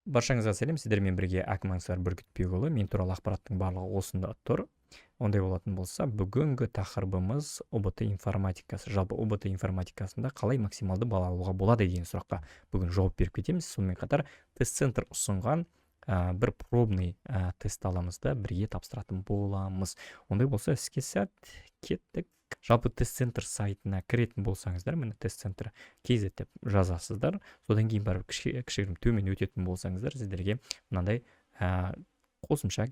Баршаңызға сәлем, сіздермен бірге Әкім Аңсар Бүркітбекұлы. Мен туралы ақпараттың барлығы осында тұр. Ондай болатын болса, бүгінгі тақырыбымыз ОБТ информатикасы. Жалпы ОБТ информатикасында қалай максималды балл алуға болады деген сұраққа бүгін жауап беріп кетеміз. Сонымен қатар тест-центр ұсынған бір пробный тест аламыз да бірге тапсыратын боламыз. Ондай болса, іске сәт кеттік. Жалпы тест-центр сайтына кіретін болсаңыздар, міне тест-центр KZ деп жазасыздар. Содан кейін барып кішігірім төмен өтетін болсаңыздар, сіздерге мынандай қосымша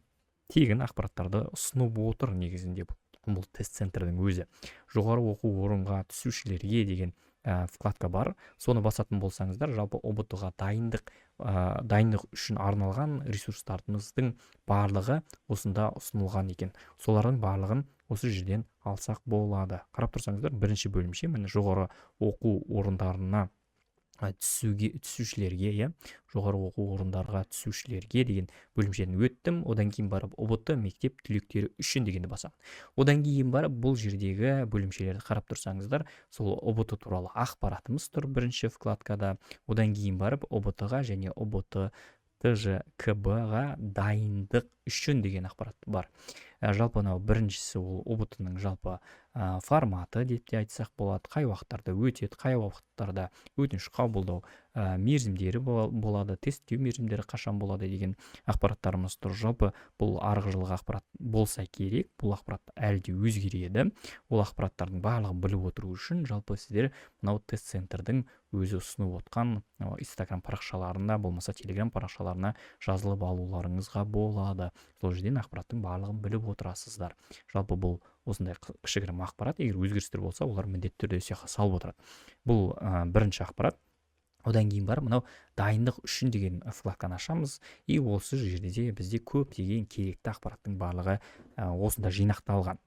тегін ақпараттарды ұсынып отыр. Негізінде бұл тест-центрдің өзі. Жоғары оқу орынға түсушілерге деген вкладка бар. Соны басатын болсаңыздар, жалпы ОБТ-ға дайындық үшін арналған ресурстарымыздың барлығы осында ұсынылған екен. Солардың барлығын осы жерден алсақ болады. Қарап тұрсаңыздар, бірінші бөлімше міне жоғары оқу орындарына түсушілерге, жоғары оқу орындарға түсушілерге деген бөлімшені өттім. Одан кейін барып ОБТ мектеп түлектері үшін дегенді басам. Одан кейін барып бұл жердегі бөлімшелерді қарап тұрсаңыздар, сол ОБТ туралы ақпаратымыз тұр бірінші вкладкада. Одан кейін барып ОБТ-ға және ОБТ ТЖКБ-ға дайындық үшін деген ақпарат бар. Жалпы анау біріншісі ол ОБТ-ның жалпы форматы деп те айтсақ болады, қай уақыттарда өтеді, қай уақыттарда өтініш қабылдау мерзімдері болады, тесттеу мерзімдері қашан болады деген ақпараттарымыз тұр. Жалпы бұл арғы жылғы ақпарат болса керек, бұл ақпарат әлі де өзгереді. Ол ақпараттардың барлығын біліп отыру үшін жалпы сіздер мынау тест-центрдің өзі ұсынып отқан Instagram парақшаларына, болмаса Telegram парақшаларына жазылып алуларыңызға болады. Сол жерден ақпараттың барлығын біліп отырасыздар. Жалпы бұл осындай кішігірім ақпарат, егер өзгерістер болса, олар міндетті түрде саяқа салып отырады. Бұл бірінші ақпарат. Одан кейін бар мынау дайындық үшін деген вкладканы ашамыз, и осы жерде бізде көптеген керекті ақпараттың барлығы осында жинақталған.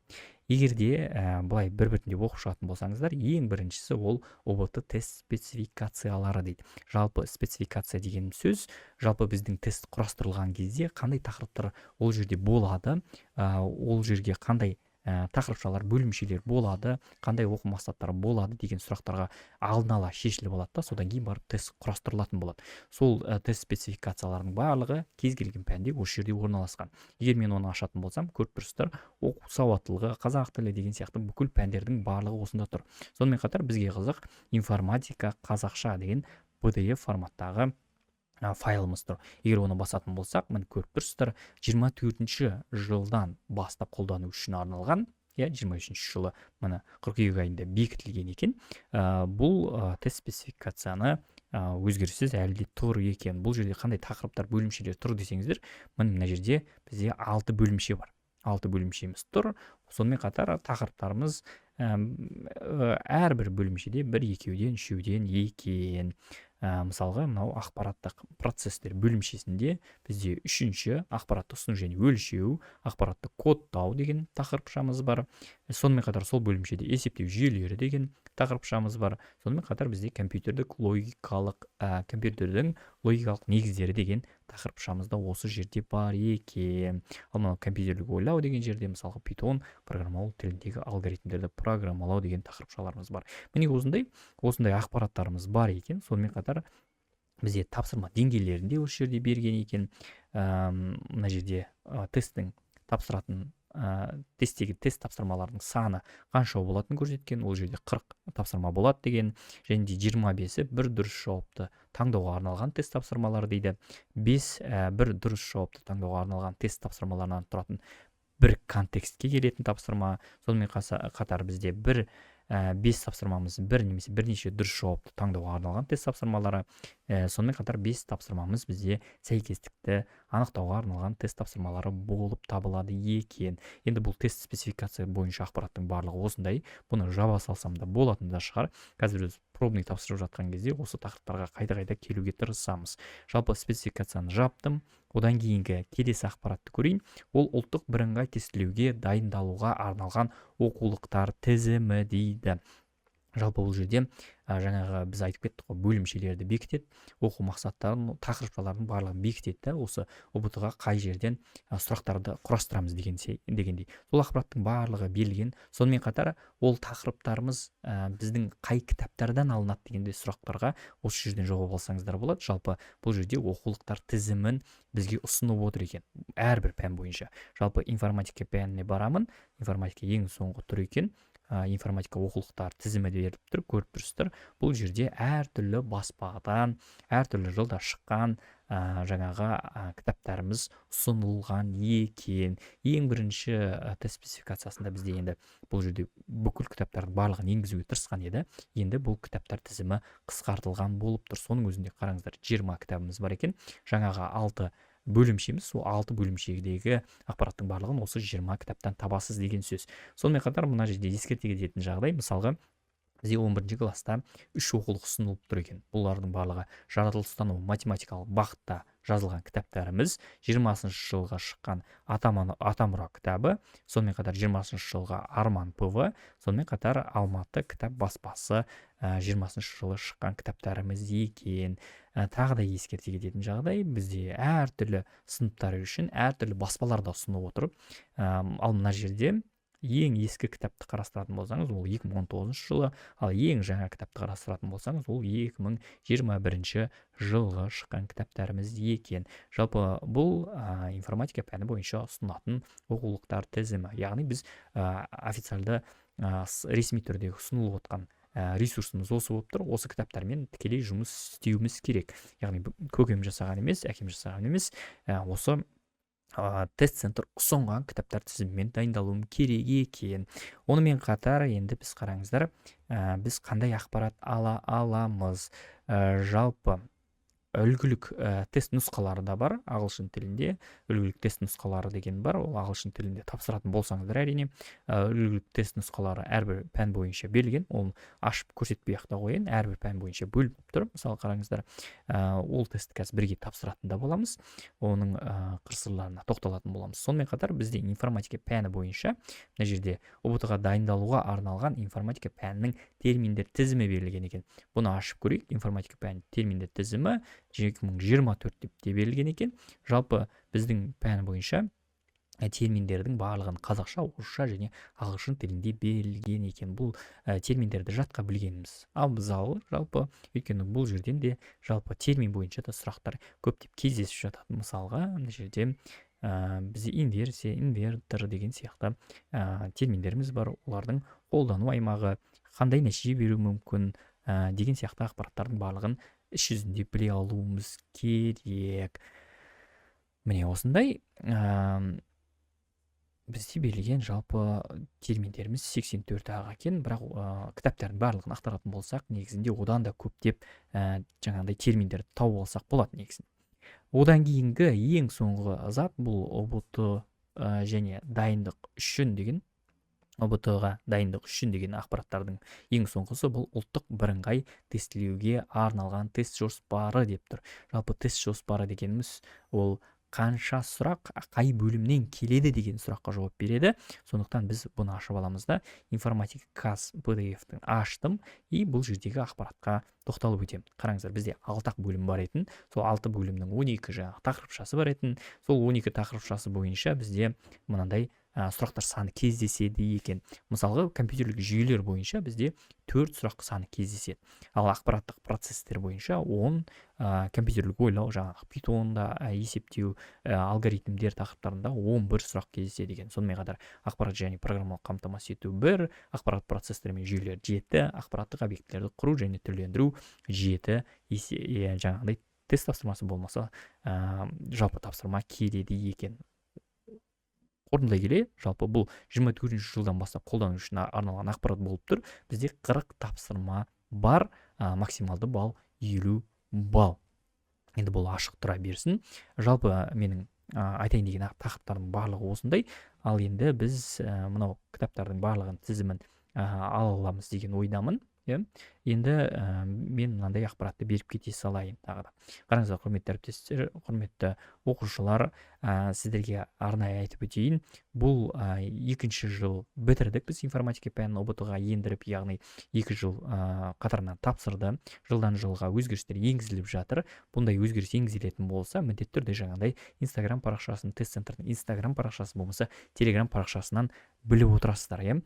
Егер де былай бір-біртіндеп оқып шығатын болсаңыздар, ең біріншісі ол ОБТ тест спецификациялары дейді. Жалпы спецификация деген сөз, жалпы біздің тест құрастырылған кезде қандай тақырыптар ол жерде болады, ол жерге қандай тақырыпшалар, бөлімшелер болады, қандай оқу мақсаттары болады деген сұрақтарға алдын ала шешіліп алады да, содан кейін барып тест құрастырылатын болады. Сол тест спецификацияларының барлығы кез келген пәнде осы жерде орналасқан. Егер мен оны ашатын болсам, көріп тұрсыздар, оқу сауаттылығы, қазақ тілі деген сияқты бүкіл пәндердің барлығы осында тұр. Сонымен қатар бізге қызық информатика қазақша деген PDF форматтағы файлымыз тұр. Егер оны басатын болсақ, міне көріп тұрсыздар, 24-ші жылдан бастап қолдану үшін арналған, 23-ші жылы міне қыркүйек айында бекітілген екен. Бұл тест спецификацияны өзгеріссіз әлі де тұр екен. Бұл жерде қандай тақырыптар, бөлімшелер тұр десеңіздер, мына жерде бізде 6 бөлімше бар. 6 бөлімшеміз тұр. Сонымен қатар тақырыптарымыз әрбір бөлімшеде 1-2-ден 3-ден екен. Мысалға, мынау ақпараттық процестер бөлімшесінде бізде 3-ші ақпаратты ұсыну және өлшеу, ақпаратты кодтау деген тақырыпшамыз бар. Сонымен қатар сол бөлімшеде есептеу жүйелері деген тақырыпшамыз бар. Сонымен қатар бізде компьютердің логикалық негіздері деген тақырыпшамызда осы жерде бар екен. Ал мынау компьютерлік ойлау деген жерде мысалға Python программалау тіліндегі алгоритмдерді программалау деген тақырыпшаларымыз бар. Міне осындай ақпараттарымыз бар екен. Сонымен қатар бізде тапсырма деңгейлерінде осы жерде берген екен. Мына жерде тесттің тапсыратын тесттегі тест тапсырмалардың саны қанша болатынын көрсеткен. Ол жерде 40 тапсырма болады деген, және де 25-і бір дұрыс жауапты таңдауға арналған тест тапсырмалары дейді. 5 бір дұрыс жауапты таңдауға арналған тест тапсырмаларынан тұратын бір контекстке келетін тапсырма. Сонымен қатар бізде 5 тапсырмамыз немесе бірнеше дұрыс жауапты таңдауға арналған тест тапсырмалары. Сонымен қатар 5 тапсырмамыз бізде сәйкестікті анықтауға арналған тест тапсырмалары болып табылады екен. Енді бұл тест спецификация бойынша ақпараттың барлығы осындай. Бұны жаба салсам да болатын да шығар. Қазір біз пробный тапсырып жатқан кезде осы тақырыптарға қайта келуге тырысамыз. Жалпы спецификацияны жаптым. Одан кейінгі келесі ақпаратты көрейін. Ол ұлттық бірыңғай тестілеуге дайындалуға арналған оқулықтар тізімі дейді. Жалпы бұл жерде жаңағы біз айтып кеттік қой, бөлімшелерді бекітеді, оқу мақсаттарын, тақырыптардың барлығын бекітеді да, осы ұбт-ға қай жерден сұрақтарды құрастырамыз дегендей. Сол ақпараттың барлығы берілген. Сонымен қатар ол тақырыптарымыз біздің қай кітаптардан алынады дегенде сұрақтарға осы жерден жауап алсаңыздар болады. Жалпы бұл жерде оқулықтар тізімін бізге ұсынып отыр екен, әрбір пән бойынша. Жалпы информатика пәніне барамын, информатика ең соңғы тұр екен. Информатика оқулықтар тізімі беріліп тұр, көріп тұрсыздар. Бұл жерде әртүрлі баспадан, әртүрлі жылда шыққан жаңағы кітаптарымыз ұсынылған екен. Ең бірінші тест спецификациясында бізде енді бұл жерде бүкіл кітаптардың барлығын енгізуге тырысқан еді. Енді бұл кітаптар тізімі қысқартылған болып тұр. Соның өзінде қараңыздар, 20 кітабымыз бар екен. Жаңағы 6 бөлімшеміз, сол 6 бөлімшедегі ақпараттың барлығын осы 20 кітаптан табасыз деген сөз. Сонымен қатар мына жерде ескерте кететін жағдай, мысалға бізде 11-ші класста 3 оқулық ұсынылып тұр екен. Бұлардың барлығы жаратылыстану математикалық бағытта жазылған кітаптарымыз. 20-шы жылға шыққан Атамұра кітабы, сонымен қатар 20-шы жылға Арман ПВ, сонымен қатар Алматы кітап баспасы 20-шы жылы шыққан кітаптарымыз екен. Тағы да ескерте кететін жағдай, бізде әртүрлі сыныптар үшін әртүрлі баспаларда ұсынып отырып, ал мына жерде ең ескі кітапты қарастыратын болсаңыз, ол 2019 жылы, ал ең жаңа кітапты қарастыратын болсаңыз, ол 2021 жылғы шыққан кітаптарымыз екен. Жалпы бұл информатика пәні бойынша ұсынатын оқулықтар тізімі. Яғни біз официалды ресми түрде ұсынылып отқан ресурсымыз осы болып тұр. Осы кітаптармен тікелей жұмыс істеуіміз керек. Яғни көкем жасаған емес, әкем жасаған емес, осы тест-центр ұсынған кітаптар тізімімен дайындалуым керек екен. Онымен қатар енді біз қараңыздар, біз қандай ақпарат ала аламыз. Жалпы үлгілік тест нұсқалары да бар, ағылшын тілінде. Үлгілік тест нұсқалары деген бар, ол ағылшын тілінде тапсыратын болсаңыздар әрине. Үлгілік тест нұсқалары әрбір пән бойынша берілген, ол ашып көрсетпей ақ та қояйын, әрбір пән бойынша бөлініп тұр. Мысалы қараңыздар, ол тестті қазір бірге тапсыратын да боламыз, оның қыр-сырларына тоқталатын боламыз. Сонымен қатар бізде информатика пәні бойынша мына жерде ұбт-ға дайындалуға арналған информатика пәнінің терминдер тізімі берілген екен. Бұны ашып көрейік. Информатика пәні терминдер тізімі 2024 деп те берілген екен. Жалпы біздің пән бойынша терминдердің барлығын қазақша, орысша және ағылшын тілінде берілген екен. Бұл терминдерді жатқа білгеніміз абзал. Жалпы өйткені бұл жерден де жалпы термин бойынша да сұрақтар көптеп кездесіп жатады. Мысалға, мына жерде бізде инверсия, инвертор деген сияқты терминдеріміз бар. Олардың қолдану аймағы, қандай нәтиже беруі мүмкін деген сияқты ақпараттардың барлығын іс жүзінде біле алуымыз керек. Міне осындай бізде берілген жалпы терминдеріміз 84-ға екен, бірақ кітаптардың барлығын ақтаратын болсақ, негізінде одан да көптеп жаңағыдай терминдерді тауып алсақ болады негізінде. Одан кейінгі ең соңғы зат бұл ұбт және дайындық үшін деген, ұбт-ға дайындық үшін деген ақпараттардың ең соңғысы бұл ұлттық бірыңғай тестілеуге арналған тест жоспары деп тұр. Жалпы тест жоспары дегеніміз ол қанша сұрақ қай бөлімнен келеді деген сұраққа жауап береді. Сондықтан біз бұны ашып аламыз да, информатика каз PDF-тің аштым, и бұл жердегі ақпаратқа тоқталып өтемін. Қараңыздар, бізде 6 бөлім бар етін, сол 6 бөлімнің 12 жаңағы тақырыпшасы бар етін, сол 12 тақырыпшасы бойынша бізде мынандай сұрақтар саны кездеседі екен. Мысалға, компьютерлік жүйелер бойынша бізде 4 сұрақ саны кездеседі. Ал ақпараттық процесстер бойынша 10, компьютерлік ойлау, жаңағы питонда есептеу, алгоритмдер тақырыптарында 11 сұрақ кездеседі екен. Сонымен қатар ақпарат және программалық қамтамасыз ету 1, ақпарат процесстер мен жүйелер 7, ақпараттық объектілерді құру және түрлендіру 7, жаңағыдай тест тапсырмасы болмаса, жалпы тапсырма келеді екен. Орындай келе, жалпы бұл 24 жылдан бастап қолдану үшін арналған ақпарат болып тұр. Бізде 40 тапсырма бар, максималды балл 50 балл. Енді бұл ашық тұра берсін. Жалпы менің айтайын деген тақырыптардың барлығы осындай. Ал енді біз мынау кітаптардың барлығын тізімін ала аламыз деген ойдамын. Енді мен мынандай ақпаратты беріп кете салайын тағы да. Қараңыздар, құрметті әріптестер, құрметті оқушылар, сіздерге арнайы айтып өтейін. Бұл екінші жыл бітірдік біз информатика пәнін ұбт-ға ендіріп, яғни 2 жыл қатарынан тапсырды. Жылдан жылға өзгерістер енгізіліп жатыр. Бұндай өзгеріс енгізілетін болса, міндетті түрде жаңағыдай Instagram парақшасын, тест-центрдің Instagram парақшасы болмаса, Telegram парақшасынан біліп отырасыздар, иә.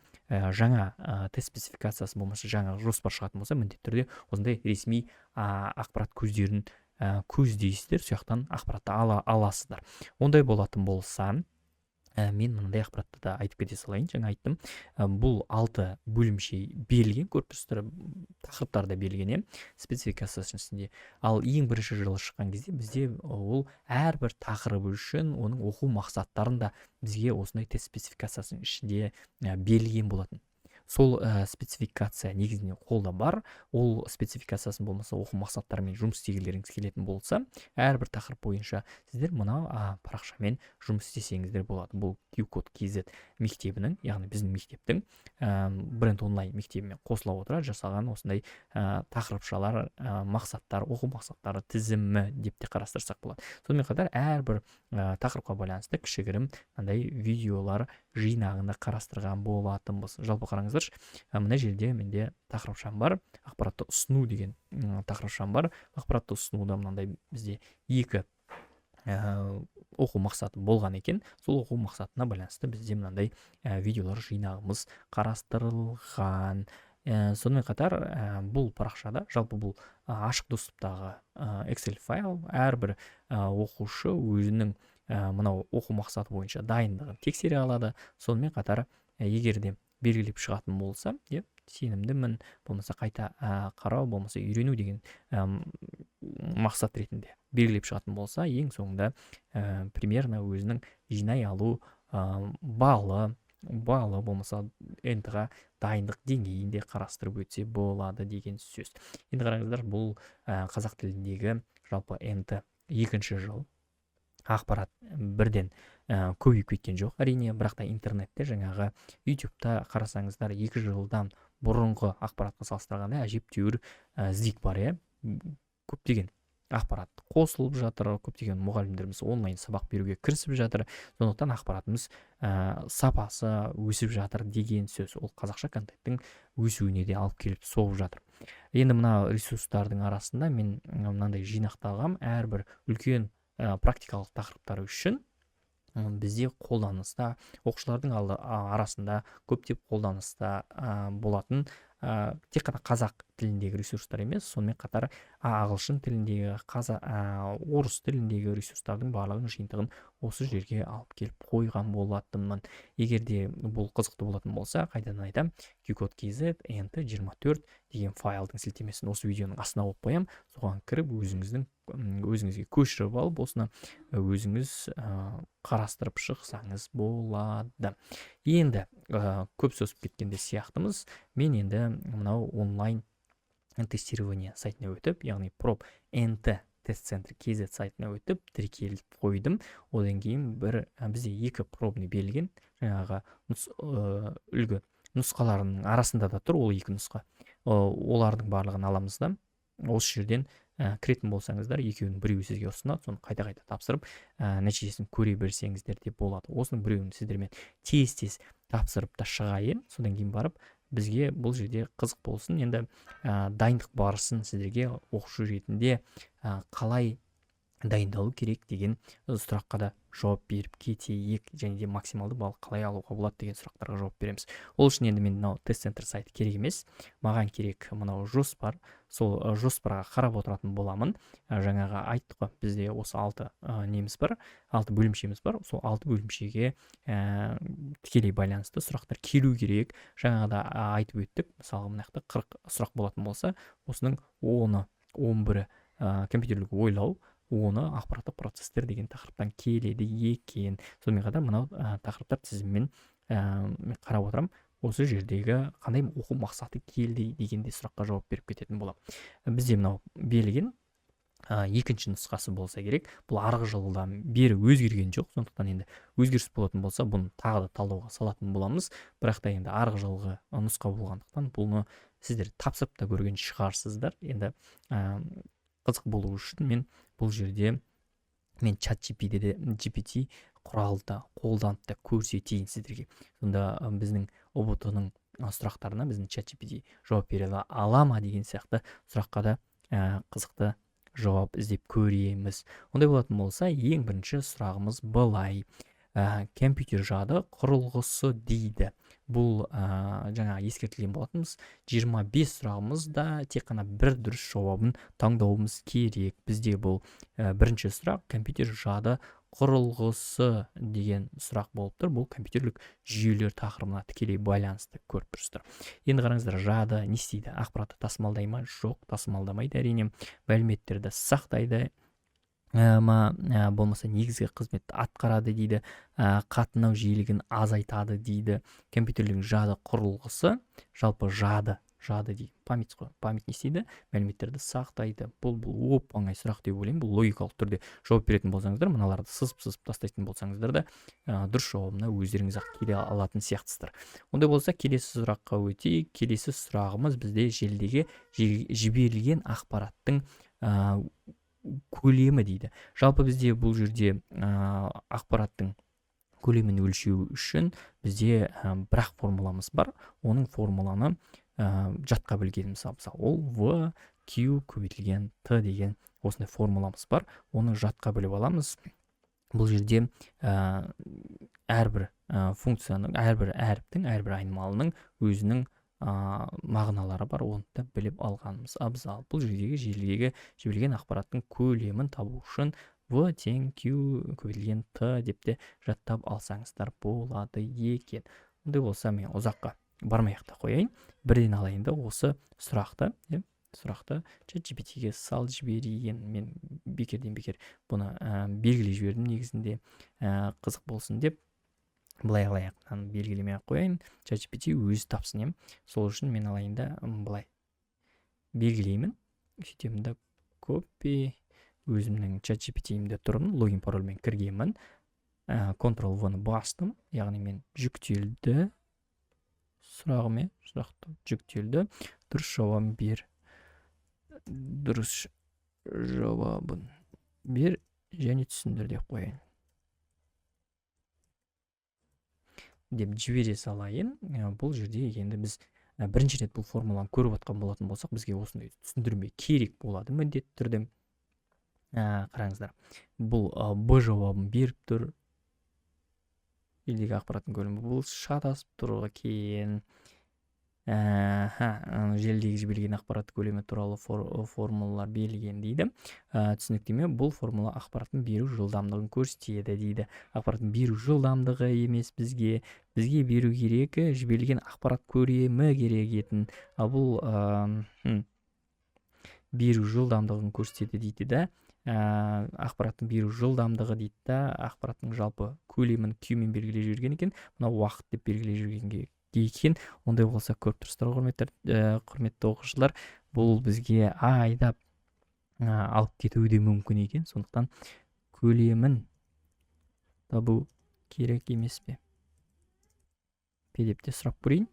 Жаңа тест спецификациясы болмаса, жаңа жоспар шығатын болса, міндетті түрде осындай ресми ақпарат көздерін көздейсіздер, сояқтан ақпаратты аласыздар. Ондай болатын болса, мен мынандай ақпаратты да айтып кете салайын. Жаңа айттым, бұл 6 бөлімше берілген, көріп тұрсыздар, тақырыптарда берілген, спецификациясының үстінде. Ал ең бірінші жылы шыққан кезде бізде ол әрбір тақырып үшін оның оқу мақсаттарын да бізге осындай тест спецификациясының ішінде берілген болатын. Сол спецификация негізінде қолда бар. Ол спецификациясын болмаса оқу мақсаттарымен жұмыс істегілеріңіз келетін болса, әрбір тақырып бойынша сіздер мынау парақшамен жұмыс істесеңіздер болады. Бұл QCode.kz мектебінің, яғни біздің мектептің бренд онлайн мектебімен қосыла отыра жасалған осындай тақырыпшалар, мақсаттар, оқу мақсаттары тізімі деп те қарастырсақ болады. Сонымен қатар әрбір тақырыпқа байланысты кішігірім андай видеолар жинағында қарастырған болатынбыз. Жалпы қараңыздаршы, мына жерде менде тақырыпшам бар, ақпаратты ұсыну деген тақырыпшам бар. Ақпаратты ұсынуда мынандай бізде 2 оқу мақсаты болған екен. Сол оқу мақсатына байланысты бізде мынандай видеолар жинағымыз қарастырылған. Сонымен қатар бұл парақшада, жалпы бұл ашық доступтағы Excel файл, әрбір оқушы өзінің мынау оқу мақсаты бойынша дайындығын тексере алады. Сонымен қатар егер де белгілеп шығатын болса, сенімдімін, болмаса қайта қарау, болмаса үйрену деген мақсат ретінде белгілеп шығатын болса, ең соңында примерно өзінің жинай алу балы болмаса НТ-ға дайындық деңгейінде қарастырып өтсе болады деген сөз. Енді қараңыздар, бұл қазақ тіліндегі жалпы НТ 2-ші жыл ақпарат бірден көбейіп кеткен жоқ, әрине, бірақ та интернетте жаңағы YouTube-та қарасаңыздар 2 жылдан бұрынғы ақпаратқа салыстырғанда әжептәуір сдвиг бар, көптеген ақпарат қосылып жатыр, көптеген мұғалімдеріміз онлайн сабақ беруге кірісіп жатыр. Сондықтан ақпаратымыз сапасы өсіп жатыр деген сөз. Ол қазақша контенттің өсуіне де алып келіп соғып жатыр. Енді мына ресурстардың арасында мен мынандай жинақталғам, әрбір үлкен практикалық тақырыптар үшін бізде қолданыста, оқушылардың арасында көптеп қолданыста болатын тек қана қазақ тіліндегі ресурстар емес, сонымен қатар ағылшын тіліндегі, орыс тіліндегі ресурстардың барлығын жиынтығын осы жерге алып келіп қойған болатынмын. Егер де бұл қызықты болатын болса, қайдан айтам, QCode.kz nt24 деген файлдың сілтемесін осы видеоның астына қойып қоям. Соған кіріп өзіңізге көшіріп алып, осыны өзіңіз қарастырып шықсаңыз болады. Енді көп сөзіп кеткенде сияқтымыз, мен енді мынау онлайн тестирование сайтына өтіп, яғни проб NT тест-центр KZ сайтына өтіп, тіркеліп қойдым. Одан кейін бізде 2 пробный берілген, жаңағы үлгі нұсқаларының арасында да тұр, ол 2 нұсқа. Олардың барлығын аламыз да, осы жерден кіретін болсаңыздар, екеуінің біреуі сізге ұсынады, соны қайта-қайта тапсырып, нәтижесін көре берсеңіздер де болады. Осының біреуін сіздермен тез тапсырып та шығайын, содан кейін барып бізге бұл жерде қызық болсын. Енді дайындық барысын сіздерге оқушы ретінде қалай дайындалу керек деген сұраққа да жауап беріп кетейік, және де максималды балл қалай алуға болады деген сұрақтарға жауап береміз. Ол үшін енді мен мынау тест-центр сайты керек емес, маған керек мынау жоспар. Сол жоспарға қарап отыратын боламын. Жаңағы айттық қой, бізде осы 6 неміз бар, 6 бөлімшеміз бар. Сол 6 бөлімшеге тікелей байланысты сұрақтар келу керек. Жаңағыда айтып өттік, мысалы мына жақта 40 сұрақ болатын болса, осының 10-11 компьютерлік ойлау, оны ақпараттық процестер деген тақырыптан келеді екен. Сонымен қатар мынау тақырыптар тізіммен қарап отырам, осы жердегі қандай оқу мақсаты келді дегенде сұраққа жауап беріп кететін болам. Бізде мынау берілген 2-ші нұсқасы болса керек. Бұл арғы жылдан бері өзгерген жоқ, сондықтан енді өзгеріс болатын болса, бұны тағы да талдауға салатын боламыз. Бірақ та енді арғы жылғы нұсқа болғандықтан бұны сіздер тапсырып та көрген шығарсыздар. Енді қызық болу үшін мен бұл жерде мен чат GPT құралды қолданып та көрсетейін сіздерге. Сонда біздің ұбт-ның сұрақтарына біздің чат GPT жауап бере ала ма деген сияқты сұраққа да қызықты жауап іздеп көреміз. Ондай болатын болса, ең бірінші сұрағымыз былай. Компьютер жады құрылғысы дейді. Бұл жаңа ескертілген болатынбыз. 25 сұрағымызда тек қана бір дұрыс жауабын таңдауымыз керек. Бізде бұл бірінші сұрақ компьютер жады құрылғысы деген сұрақ болып тұр. Бұл компьютерлік жүйелер тақырыбына тікелей байланысты көріп тұрсыздар. Енді қараңыздар, жады не істейді? Ақпаратты тасымалдай ма? Жоқ, тасымалдамайды әрине. Мәліметтерді сақтайды болмаса негізгі қызметті атқарады дейді. Қатынау жиілігін азайтады дейді. Компьютерлік жады құрылғысы, жалпы жады дейді. Память қой. Память не істейді? Мәліметтерді сақтайды. Бұл оп-оңай сұрақ деп ойлаймын. Бұл логикалық түрде жауап беретін болсаңыздар, мыналарды сызып тастайтын болсаңыздар да дұрыс жауабына өздеріңіз ақ келе алатын сияқтысыздар. Ондай болса, келесі сұраққа өтейік. Келесі сұрағымыз бізде желідегі жіберілген ақпараттың көлемі дейді. Жалпы бізде бұл жерде ақпараттың көлемін өлшеу үшін бізде бірақ формуламыз бар. Оның формуланы жатқа білгеніміз, мысалы, ол V, Q көбейтілген T деген осындай формуламыз бар. Оны жатқа біліп аламыз. Бұл жерде әрбір функцияның, әрбір әріптің, әрбір айнымалының өзінің мағыналары бар, оны да біліп алғанымыз абзал. Бұл жердегі желідегі жіберілген ақпараттың көлемін табу үшін V тең Q көбейтілген T деп те жаттап алсаңыздар болады екен. Ондай болса, мен ұзаққа бармай-ақ та қояйын. Бірден алайын да осы сұрақты чат GPT-ге сал жіберейін. Мен бекерден бекер бұны белгілей жібердім негізінде, қызық болсын деп. Былай алайық, белгілемей-ақ қояйын. Чат GPT өзі тапсын. Сол үшін мен алайын да былай белгілеймін. Сөйтемін да копи, өзімнің чат GPT-имде тұрмын, логин парольмен кіргенмін. Ctrl-V-ны бастым, яғни мен жүктелді. Сұрақты жүктелді. Дұрыс жауабын бер және түсіндір деп қояйын. Деп жібере салайын. Бұл жерде енді біз бірінші рет бұл формуланы көріп атқан болатын болсақ, бізге осындай түсіндірме керек болады міндетті түрде. Қараңыздар, бұл Б жауабын беріп тұр. Желідегі ақпараттың көлемі, бұл шатасып тұруға кейін. Желідегі жіберілген ақпарат көлемі туралы формулалар берілген дейді. Түсініктеме, бұл формула ақпараттың беру жылдамдығын көрсетеді дейді. Ақпараттың беру жылдамдығы емес бізге беру керек, жіберілген ақпарат көлемі керек етін. Бұл беру жылдамдығын көрсетеді дейді да. Ақпараттың беру жылдамдығы дейді да, ақпараттың жалпы көлемін Q-мен белгілей жүрген екен, мына уақыт деп белгілей жүргенге екен. Ондай болса, көріп тұрсыздар, құрметті оқушылар, бұл бізге айдап алып кетуі де мүмкін екен. Сондықтан көлемін табу керек емес пе? Деп те сұрап көрейін.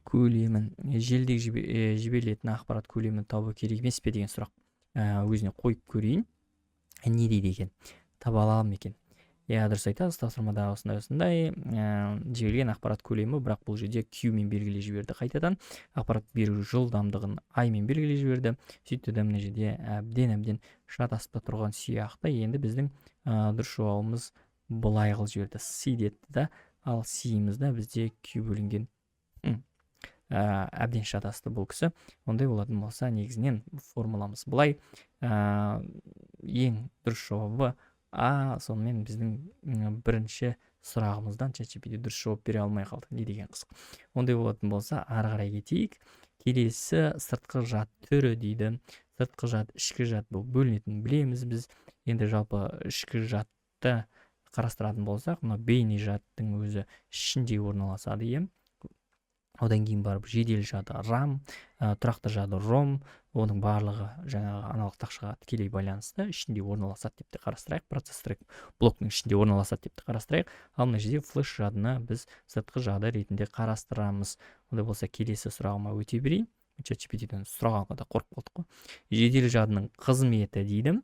Көлемін, желідегі жіберілетін ақпарат көлемін табу керек емес пе деген сұрақ өзіне қойып көрейін. Не дейді екен? Таба аламын екен? Дұрыс айтасыз, тапсырмада осындай жіберілген ақпарат көлемі, бірақ бұл жерде Q-мен белгілей жіберді қайтадан. Ақпарат беру жылдамдығын I-мен белгілей жіберді. Сөйтті де мына жерде әбден шатасып тұрған сияқты. Енді біздің дұрыс жауабымыз былай қыл жіберді. C деді да, ал C-имізді бізде Q бөлінген әбден шатасты бұл кісі. Ондай болатын болса, негізінен формуламыз былай. Ең дұрыс жауабы сонымен біздің бірінші сұрағымыздан чат GPT дұрыс жауап бере алмай қалды. Не деген қызық. Ондай болатын болса, ары қарай кетейік. Келесі сыртқы жад түрі дейді. Сыртқы жад, ішкі жад бұл бөлінетін білеміз біз. Енді жалпы ішкі жадты қарастыратын болсақ, мына бейне жадтың өзі ішінде орналасады. Одан кейін барып жедел жады RAM, тұрақты жады ROM, оның барлығы жаңағы аналық тақшаға тікелей байланысты ішінде орналасады деп те қарастырайық. Процессор блоктың ішінде орналасады деп те қарастырайық. Ал мына жерде флеш жадыны біз сыртқы жады ретінде қарастырамыз. Ондай болса, келесі сұрағыма өте берейін. ChatGPT-ден сұрағанға да қорқып қалдық қой. Жедел жадының қызметі дейді.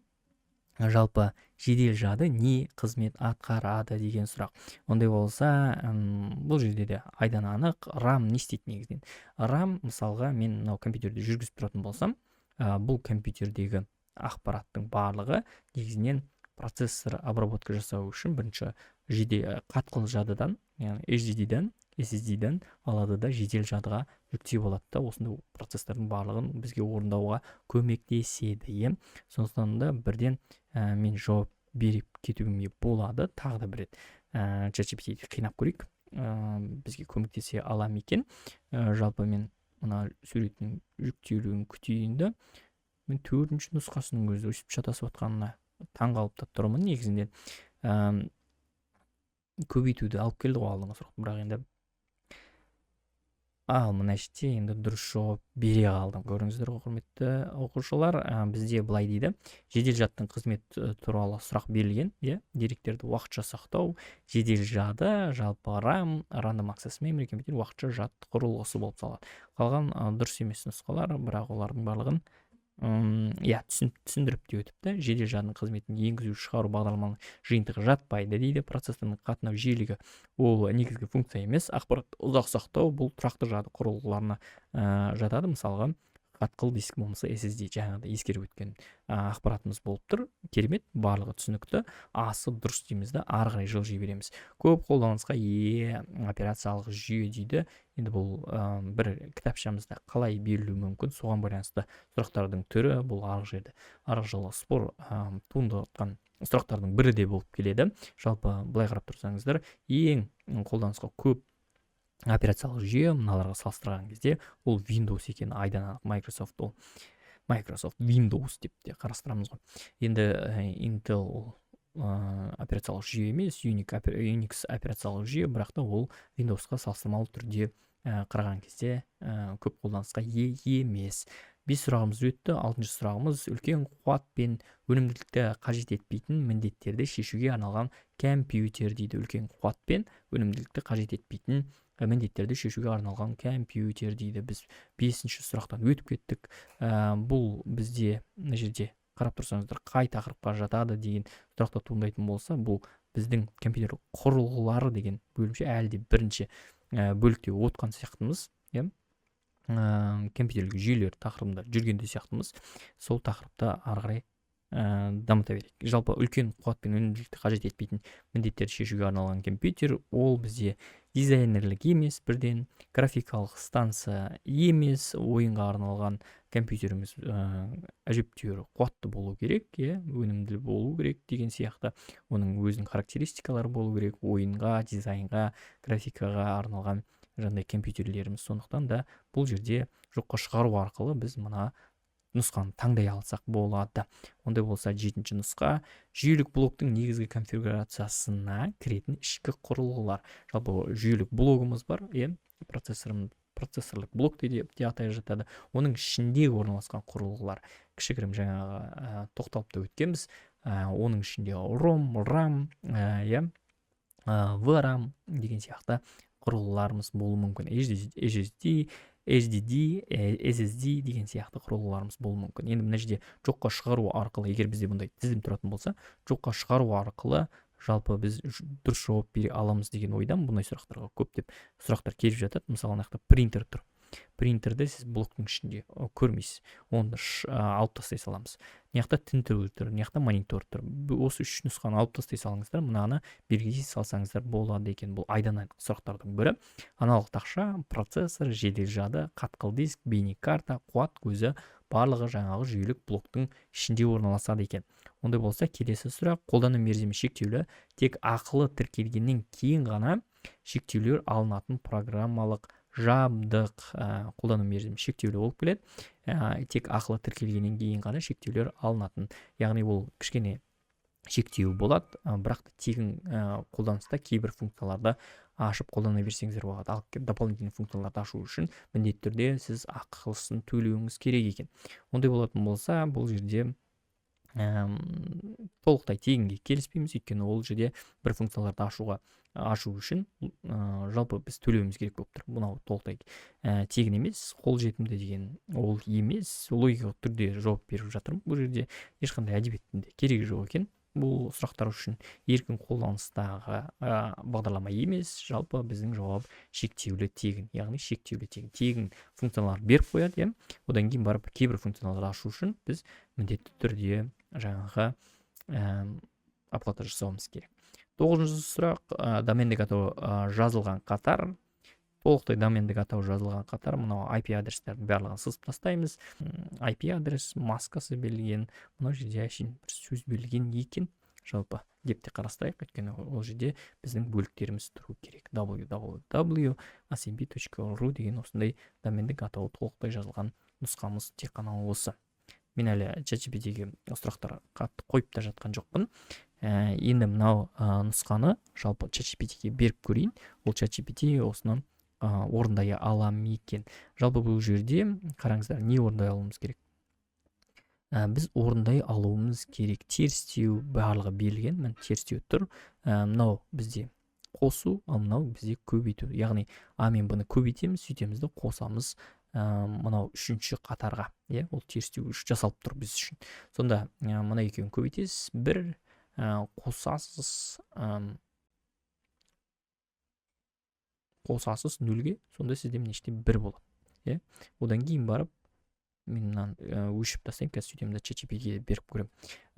Жалпы жедел жады не қызмет атқарады деген сұрақ. Ондай болса, бұл жерде де айдан анық RAM не істейді негізінен. RAM мысалға мен мынау компьютерді жүргізіп тұратын болсам, бұл компьютердегі ақпараттың барлығы негізінен процессор обработка жасау үшін бірінші қатқыл жадыдан, яғни SSD-ден алады да жедел жадыға жүктеп алады да, осындай процесстардың барлығын бізге орындауға көмектеседі. Сондықтан да бірден мен жауап беріп кетуіме болады. Тағы да бір рет ChatGPT-ді қинап көрейік, бізге көмектесе ала ма екен. Жалпы мен мына суреттің жүктелуін күтейін да, мен 4-ші нұсқасының өзі өсіп шатасып отқанына таңғалып та тұрмын. Негізінде көбейтуді алып келді ғой алдыңғы сұрақ, бірақ енді мына жерде енді дұрыс жауап бере қалдым. Көрдіңіздер ғой, құрметті оқушылар, бізде былай дейді: жедел жадтың қызметі туралы сұрақ берілген, деректерді уақытша сақтау, жедел жады жалпы RAM, Random Access Memory компьютер уақытша жад құрылғысы болып салады. Қалған дұрыс емес нұсқалар, бірақ олардың барлығын түсіндіріп те өтіпті. Жедел жадының қызметін енгізу шығару бағдарламаның жиынтығы жатпайды дейді. Процессордың қатынау жиілігі ол негізгі функция емес. Ақпарат ұзақ сақтау бұл тұрақты жады құрылғыларына жатады. Мысалға қатқыл диск болмаса SSD, жаңағыда ескеріп өткен ақпаратымыз болып тұр. Керемет, барлығы түсінікті. Асы дұрыс дейміз да, ары қарай жылжи береміз. Көп қолданысқа ие операциялық жүйе дейді. Енді бұл бір кітапшамызда қалай берілуі мүмкін, соған байланысты сұрақтардың түрі, бұл арғы жылы спор туындатқан сұрақтардың бірі де болып келеді. Жалпы былай қарап тұрсаңыздар, ең қолданысқа көп операциялық жүйе мыналарға салыстырған кезде ол Windows екен. Айдан Microsoft Windows деп те қарастырамыз ғой. Енді Intel операциялық жүйе емес, Unix операциялық жүйе, бірақ та ол Windows-қа салыстырмалы түрде қараған кезде көп қолданысқа ие емес. 5 сұрағымыз өтті. 6-шы сұрағымыз: үлкен қуат пен өнімділікті қажет етпейтін міндеттерді шешуге арналған компьютер дейді. Үлкен қуат пен өнімділікті қажет етпейтін міндеттерді шешуге арналған компьютер дейді. Біз 5-ші сұрақтан өтіп кеттік. Бұл бізде мына жерде қарап тұрсаңыздар қай тақырыпқа жатады деген сұрақта туындайтын болса, бұл біздің компьютер құрылғылары деген бөлімше әлде бірінші бөлікте отқан сияқтымыз, компьютерлік жүйелер тақырыбында жүргенде сияқтымыз. Сол тақырыпта ары қарай дамыта берейік. Жалпы үлкен қуат пен өнімділікті қажет етпейтін міндеттерді шешуге арналған компьютер ол бізде дизайнерлік емес, бірден графикалық станция емес, ойынға арналған компьютеріміз әжептәуір қуатты болу керек, өнімді болу керек деген сияқты. Оның өзінің характеристикалары болу керек, ойынға, дизайнға, графикаға арналған жаңағыдай компьютерлеріміз. Сондықтан да бұл жерде жоққа шығару арқылы біз мына нұсқаны таңдай алсақ болады. Ондай болса, 7-ші нұсқа: жүйелік блоктың негізгі конфигурациясына кіретін ішкі құрылғылар. Жалпы жүйелік блогымыз бар, процессорлық блок деп те атай жатады. Оның ішінде орналасқан құрылғылар кішігірім жаңағы тоқталып та өткенбіз. Оның ішінде ROM, RAM, VRAM деген сияқты құрылғыларымыз болуы мүмкін. SSD деген сияқты құрылғыларымыз болуы мүмкін. Енді мына жерде жоққа шығару арқылы, егер бізде бұндай тізім тұратын болса, жоққа шығару арқылы жалпы біз дұрыс жауап бере аламыз деген ойдан бұндай сұрақтарға көптеп сұрақтар келіп жатады. Мысалы, мына жақта принтер тұр. Принтерді сіз блоктың ішінде көрмейсіз. Оны алып тастай саламыз. Мына жақта тінту тұр, мына жақта монитор тұр. Осы 3 нұсқаны алып тастай салыңыздар, мынаны белгілей салсаңыздар болады екен. Бұл айдан анық сұрақтардың бірі. Аналық тақша, процессор, жедел жады, қатқыл диск, бейнекарта, қуат көзі барлығы жаңағы жүйелік блоктың ішінде орналасады екен. Ондай болса, келесі сұрақ: қолдану мерзімі шектеулі, тек ақылы тіркелгеннен кейін ғана шектеулер алынатын программалық жабдық. Қолдану мерзімі шектеулі болып келеді. Тек ақылы тіркелгеннен кейін ғана шектеулер алынатын. Яғни ол кішкене шектеу болады, бірақ та тегін қолданыста кейбір функцияларды ашып қолдана берсеңіздер болады. Ал дополнительный функцияларды ашу үшін міндетті түрде сіз ақысын төлеуіңіз керек екен. Ондай болатын болса, бұл жерде толықтай тегінге келіспейміз, өйткені ол жерде бір функцияларды ашу үшін жалпы біз төлеуіміз керек болып тұр. Мынау толықтай тегін емес, қолжетімді деген ол емес. Логикалық түрде жауап беріп жатырмын. Бұл жерде ешқандай әдебиеттің де керегі жоқ екен. Бұл сұрақтар үшін еркін қолданыстағы бағдарлама емес, жалпы біздің жауап шектеулі тегін, яғни шектеулі тегін функциялар беріп қояды, иә. Одан кейін барып кейбір функцияларды ашу үшін біз міндетті түрде жаңағы оплата жасауымыз керек. 9-ші сұрақ, домендік атау жазылған қатар. Толықтай домендік атау жазылған қатар мынау IP адрестердің барлығын сызып тастаймыз. IP адрес маскасы берілген, мынау жерде әшейін бір сөз берілген екен, жалпы деп те қарастырайық, өйткені ол жерде біздің бөліктеріміз тұру керек. www.acmp.ru деген осындай домендік атауы толықтай жазылған нұсқамыз тек қана осы. Мен әлі ChatGPT-ге сұрақтар қатты қойып та жатқан жоқпын. Енді мынау нұсқаны жалпы ChatGPT-ге беріп көрейін. Ол ChatGPT осыны орындай ала ма екен. Жалпы бұл жерде қараңыздар, не орындай алуымыз керек? Біз орындай алуымыз керек. Терістеу барлығы берілген. Міне терістеу тұр. Мынау бізде қосу, ал мынау бізде көбейту. Яғни мен бұны көбейтеміз, сөйтеміз де қосамыз мынау үшінші қатарға. Ол терістеу жасалып тұр біз үшін. Сонда мына екеуін көбейтесіз, бір қосасыз нөлге, сонда сізде неште бір болады. Одан кейін барып, мен мынаны өшіп тастайын, қазір сөйтемді ChatGPT-ге беріп көрем.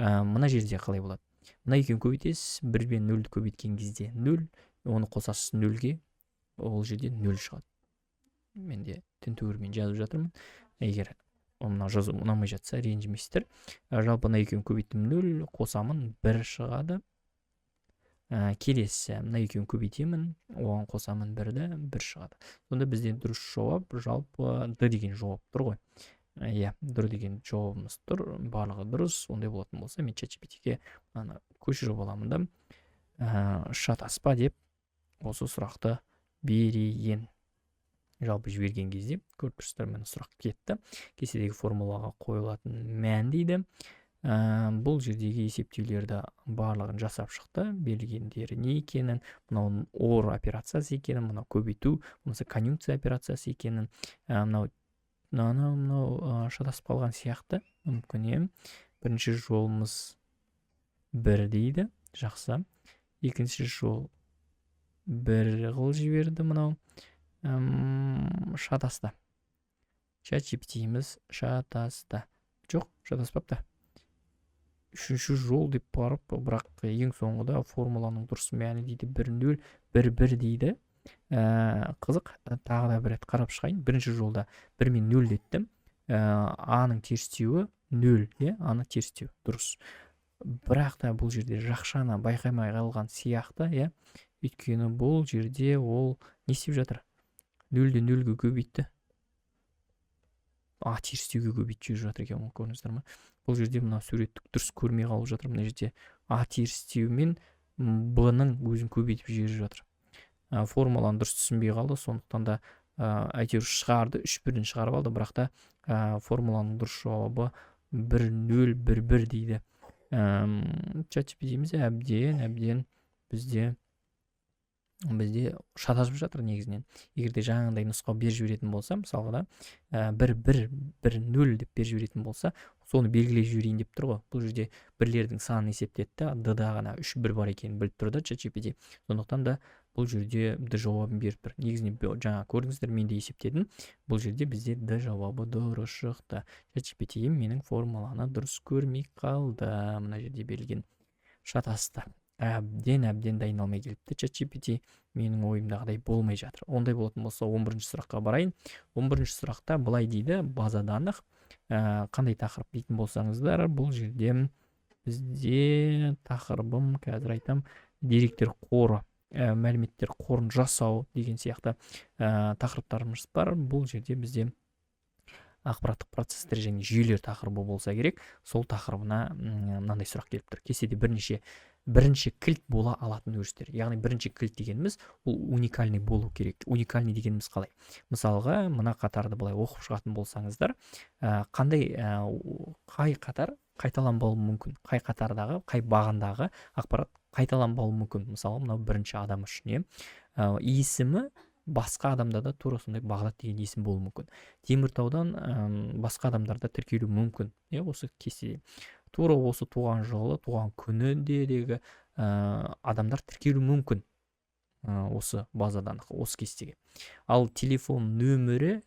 Мына жерде қалай болады? Мына екеуін көбейтесіз, 1 бен 0-ді көбейткен кезде 0, оны қосасыз нөлге, ол жерде 0 шығады. Мен де тінтуірмен жазып жатырмын. Егер мына жазу ұнамай жатса, ренжімейсіздер. Жалпы мына екеуін көбейттім 0, қосамын 1 шығады. Келесі мына екеуін көбейтемін, оған қосамын 1-ді, 1 шығады. Сонда бізден дұрыс жауап жалпы D деген жауап тұр ғой. D деген жауабымыз тұр, барлығы дұрыс. Ондай болатын болса, мен ChatGPT-ге көшіріп аламын да, шатаспа деп осы сұрақты берейін. Жалпы жіберген кезде көріп тұрсыздар, мен сұрақ кетті. Кестедегі формулаға қойылатын мән дейді. Бұл жердегі есептеулерді барлығын жасап шықты. Берілгендері не екенін, мынау OR операциясы екенін, мынау көбейту, мұнысы конъюнкция операциясы екенін, мынау шатасып қалған сияқты. Мүмкін бірінші жолымыз 1 дейді. Жақсы. Екінші жол 1 қыл жіберді, мынау шатасты. ChatGPT-иміз шатасты. Жоқ, шатаспапты. Үшінші жол деп барып, бірақ ең соңғыда формуланың дұрыс мәні дейді 1-0, 1-1 дейді. Қызық, тағы да бір рет қарап шығайын. Бірінші жолда 1 мен 0 деттім. А-ның терістеуі 0, А-ның терістеуі дұрыс. Бірақ та бұл жерде жақшаны байқаймай қалған сияқты, өйткені бұл жерде ол не істеп жатыр? 0-ді 0-ге көбейтті. Терістеуге көбейтіп жүріп жатыр екен, көрдіңіздер ме? Бұл жерде мына суреттік дұрыс көрмей қалып жатыр. Мына жерде терістеу мен Б-ның өзін көбейтіп жүріп жатыр. Формуланы дұрыс түсінбей қалды, сондықтан да әйтеуір шығарды, 3-1-ден шығарып алды, бірақ та формуланың дұрыс жауабы 1-0, 1-1 дейді. ChatGPT-иміз әбден бізде шатасып жатыр негізінен. Егерде жаңағындай нұсқа беріп жіберетін болса, мысалға да 1-1-1-0 деп беріп жіберетін болса, соны белгілей жіберейін деп тұр ғой. Бұл жерде бірлердің санын есептетті, D-да ғана 3-1 бар екенін біліп тұрды ChatGPT. Сондықтан да бұл жерде D жауабын беріп тұр. Негізінен жаңа көрдіңіздер, мен де есептедім. Бұл жерде бізде D жауабы дұрыс шықты. ChatGPT-ім менің формуланы дұрыс көрмей қалды. Мына жерде берілген шатасты. Әбден дайындалмай келіпті ChatGPT. Менің ойымдағыдай болмай жатыр. Ондай болатын болса 11-ші сұраққа барайын. 11-ші сұрақта былай дейді: база данных. Қандай тақырып дейтін болсаңыздар, бұл жерде бізде тақырыбым, қазір айтам, деректер қоры, мәліметтер қорын жасау деген сияқты тақырыптарымыз бар. Бұл жерде бізде ақпараттық процестер және жүйелер тақырыбы болса керек. Сол тақырыбына мынандай сұрақ келіп тұр. Кестеде бірінші кілт бола алатын өрістер. Яғни бірінші кілт дегеніміз ол уникальный болу керек. Уникальный дегеніміз қалай? Мысалға, мына қатарды былай оқып шығатын болсаңыздар, қай қатар қайталанбауы мүмкін. Қай қатардағы, қай бағандағы ақпарат қайталанбауы мүмкін. Мысалы, мынау бірінші адам үшін, есімі басқа адамда да тура сондай Бағдат деген есім болуы мүмкін. Теміртаудан басқа адамдарда тіркелуі мүмкін. Осы кестеде. Тура осы туған жылы, туған күніндегі адамдар тіркелуі мүмкін. Осы базадан, осы кестеге. Ал телефон нөмірі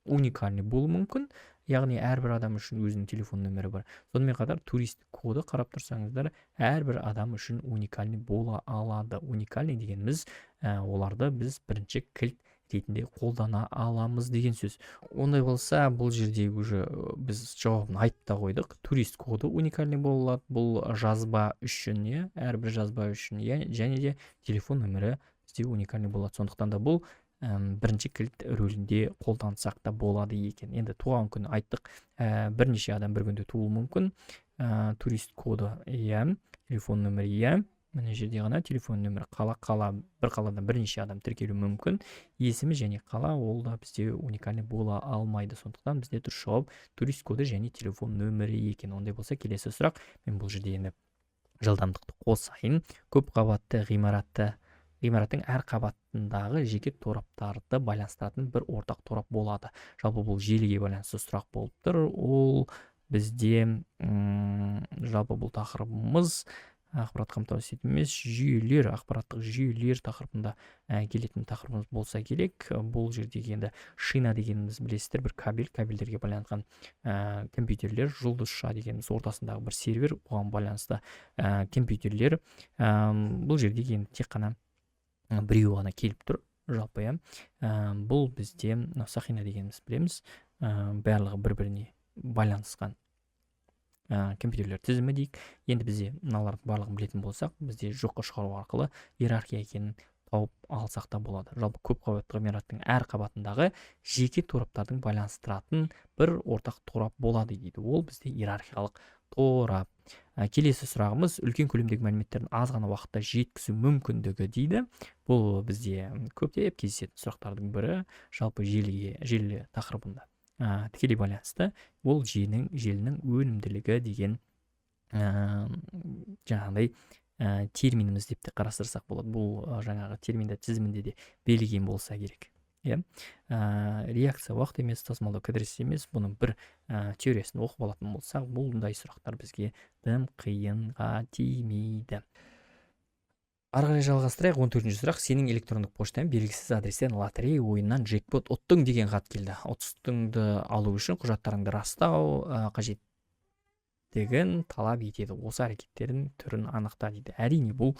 уникальный болуы мүмкін. Яғни әрбір адам үшін өзінің телефон нөмірі бар. Сонымен қатар туристік коды қарап тұрсаңыздар, әрбір адам үшін уникальный бола алады. Уникальный дегеніміз оларды біз бірінші кілт ретінде қолдана аламыз деген сөз. Ондай болса, бұл жерде уже біз жауабын айтып та қойдық. Турист коды уникальный болады. Бұл жазба үшін, әрбір жазба үшін, және де телефон нөмірі бізде уникальный болады. Сондықтан да бұл бірінші кілт рөлінде қолдансақ та болады екен. Енді туған күні айттық, бірнеше адам бір күнде туылуы мүмкін. Турист коды, телефон нөмірі, мына жерде ғана телефон нөмірі бір қаладан бірнеше адам тіркелуі мүмкін. Есімі және қала ол да бізде уникальный бола алмайды. Сондықтан бізде дұрыс жауап турист коды және телефон нөмірі екен. Ондай болса, келесі сұрақ. Мен бұл жерде енді жылдамдықты қосайын. Көп қабатты ғимараттың әр қабатындағы жеке тораптарды байланыстыратын бір ортақ торап болады. Жалпы бұл желіге байланысты сұрақ болып тұр. Ол бізде жалпы бұл тақырыбымыз ақпарат қамтамасыз ету жүйелер, ақпараттық жүйелер тақырыбында келетін тақырыбымыз болса керек. Бұл жердегі енді шина дегеніміз білесіздер, бір кабельдерге байланған компьютерлер, жұлдызша дегеніміз ортасындағы бір сервер, оған байланысты компьютерлер. Бұл жердегі енді тек қана біреу ғана келіп тұр. Жалпы бұл бізде сақина дегеніміз білеміз, барлығы бір-біріне байланысқан компьютерлер тізімі дейік. Енді бізде мыналардың барлығын білетін болсақ, бізде жоққа шығару арқылы иерархия екенін тауып алсақ та болады. Жалпы көп қабатты ғимараттың әр қабатындағы жеке тораптардың байланыстыратын бір ортақ торап болады дейді. Ол бізде иерархиялық торап. Келесі сұрағымыз үлкен көлемдегі мәліметтерін аз ғана уақытта жеткізу мүмкіндігі дейді. Бұл бізде көптеп кездесетін сұрақтардың бірі, жалпы желі тақырыбында тікелей байланысты. Ол желінің өнімділігі деген жаңағыдай терминіміз деп те қарастырсақ болады. Бұл жаңағы терминді тізімінде де белгіген болса керек. Реакция уақыт емес, тасымалдау кідіріс емес. Бұның бір теориясын оқып алатын болсақ, бұндай сұрақтар бізге тым қиынға тимейді. Ары қарай жалғастырайық. 14-ші сұрақ. Сенің электрондық поштан белгісіз адрестен лотерея ойыннан джекпот ұттың деген хат келді. Ұтыстыңды алу үшін құжаттарыңды растау қажеттігін талап етеді. Осы әрекеттердің түрін анықта дейді. Әрине бұл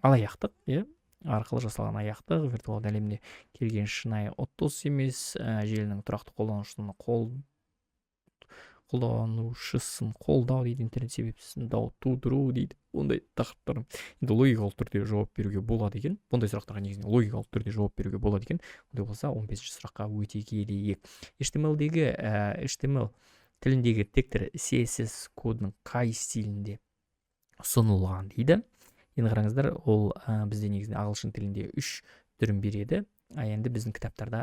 алаяқтық, арқылы жасалған аяқтық, виртуалды әлемде келген шынайы ұтыс емес, желінің тұрақты қолданушысын қолдау дейді, интернет себепсізін дау тудыру дейді. Ондай тақырыптар енді логикалық түрде жауап беруге болады екен. Бұндай сұрақтарға негізінен логикалық түрде жауап беруге болады екен. Ондай болса, 15-ші сұраққа өте келейік. HTML тіліндегі тегтір CSS кодының қай стилінде ұсынылған дейді. Енді қараңыздар, ол бізде негізінен ағылшын тілінде 3 түрін береді. Енді біздің кітаптарда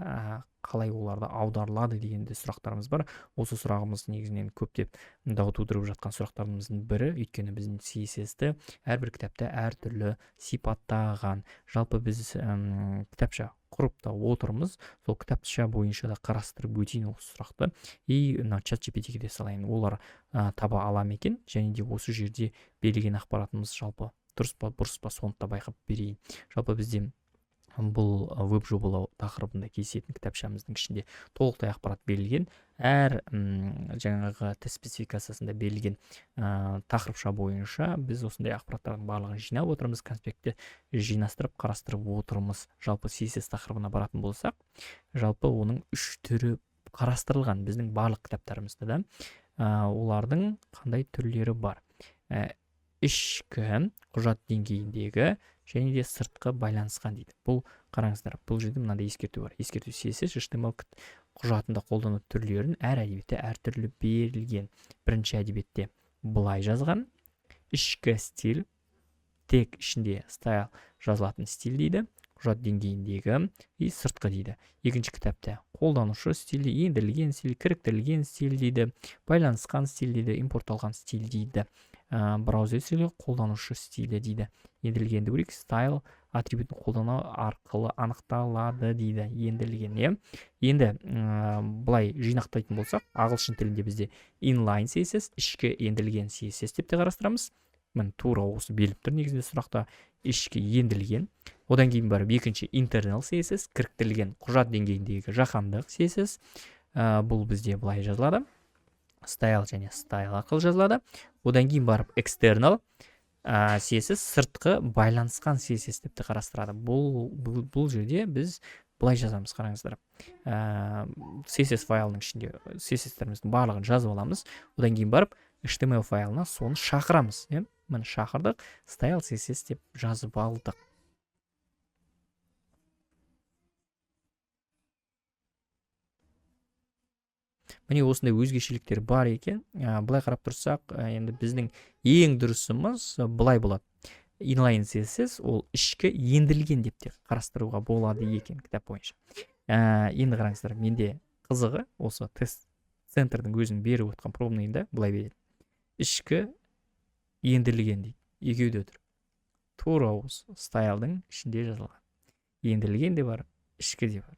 қалай оларды аударылады дегенде сұрақтарымыз бар. Осы сұрағымыз негізінен көптеп дау тудырып жатқан сұрақтарымыздың бірі, өйткені біздің CSS-ті әрбір кітапта әртүрлі сипаттаған. Жалпы біз кітапша құрып та отырмыз. Сол кітапша бойынша да қарастырып өтейін осы сұрақты. Чат GPT-ге де салайын. Олар таба ала ма екен, және де осы жерде берілген ақпаратымыз жалпы дұрыс па, бұрыс па, соны да байқап берейін. Жалпы бізде бұл веб жобалау тақырыбында кездесетін кітапшамыздың ішінде толықтай ақпарат берілген. Әр жаңағы тест спецификациясында берілген тақырыпша бойынша біз осындай ақпараттардың барлығын жинап отырмыз, конспектте жинастырып қарастырып отырмыз. Жалпы CSS тақырыбына баратын болсақ, жалпы оның 3 түрі қарастырылған біздің барлық кітаптарымызда да. Олардың қандай түрлері бар? Ішкі құжат деңгейіндегі және де сыртқы байланысқан дейді. Бұл қараңыздар, бұл жерде мынандай ескерту бар. Ескерту CSS HTML құжатында қолдану түрлерін әр әдебиетте әртүрлі берілген. Бірінші әдебиетте былай жазған, ішкі стиль, тек ішінде стайл жазылатын стиль дейді. құжат деңгейіндегі и сыртқы дейді. Екінші кітапта қолданушы стилі, ендірілген стиль, кіріктірілген стиль дейді, байланысқан стиль дейді, импортталған стиль дейді. Браузер стилі, қолданушы стилі дейді. Ендірілгенді көрейік, стайл атрибутын қолдану арқылы анықталады дейді. Ендірілген, иә. Енді былай жинақтайтын болсақ, ағылшын тілінде бізде inline CSS, ішкі ендірілген CSS деп те қарастырамыз. Міне тура осы беріліп тұр негізінде сұрақта, ішкі ендірілген. Одан кейін барып екінші internal CSS, кіріктірілген құжат деңгейіндегі жаһандық CSS. Бұл бізде былай жазылады. Style және style арқылы жазылады. Одан кейін барып external CSS, сыртқы байланысқан CSS деп те қарастырады. Бұл жерде біз былай жазамыз, қараңыздар. CSS файлының ішінде CSS-теріміздің барлығын жазып аламыз. Одан кейін барып HTML файлына соны шақырамыз. Міне шақырдық, style CSS деп жазып алдық. Міне осындай өзгешеліктер бар екен. Былай қарап тұрсақ, енді біздің ең дұрысымыз былай болады. Inline CSS ол ішкі ендірілген деп те қарастыруға болады екен кітап бойынша. Енді қараңыздар, менде қызығы осы тест центрдің өзінің беріп отқан пробныйында былай береді. Ішкі ендірілген дейді. Екеуде тұр. Тура осы стайлдың ішінде жазылған. Ендірілген де бар, ішкі де бар.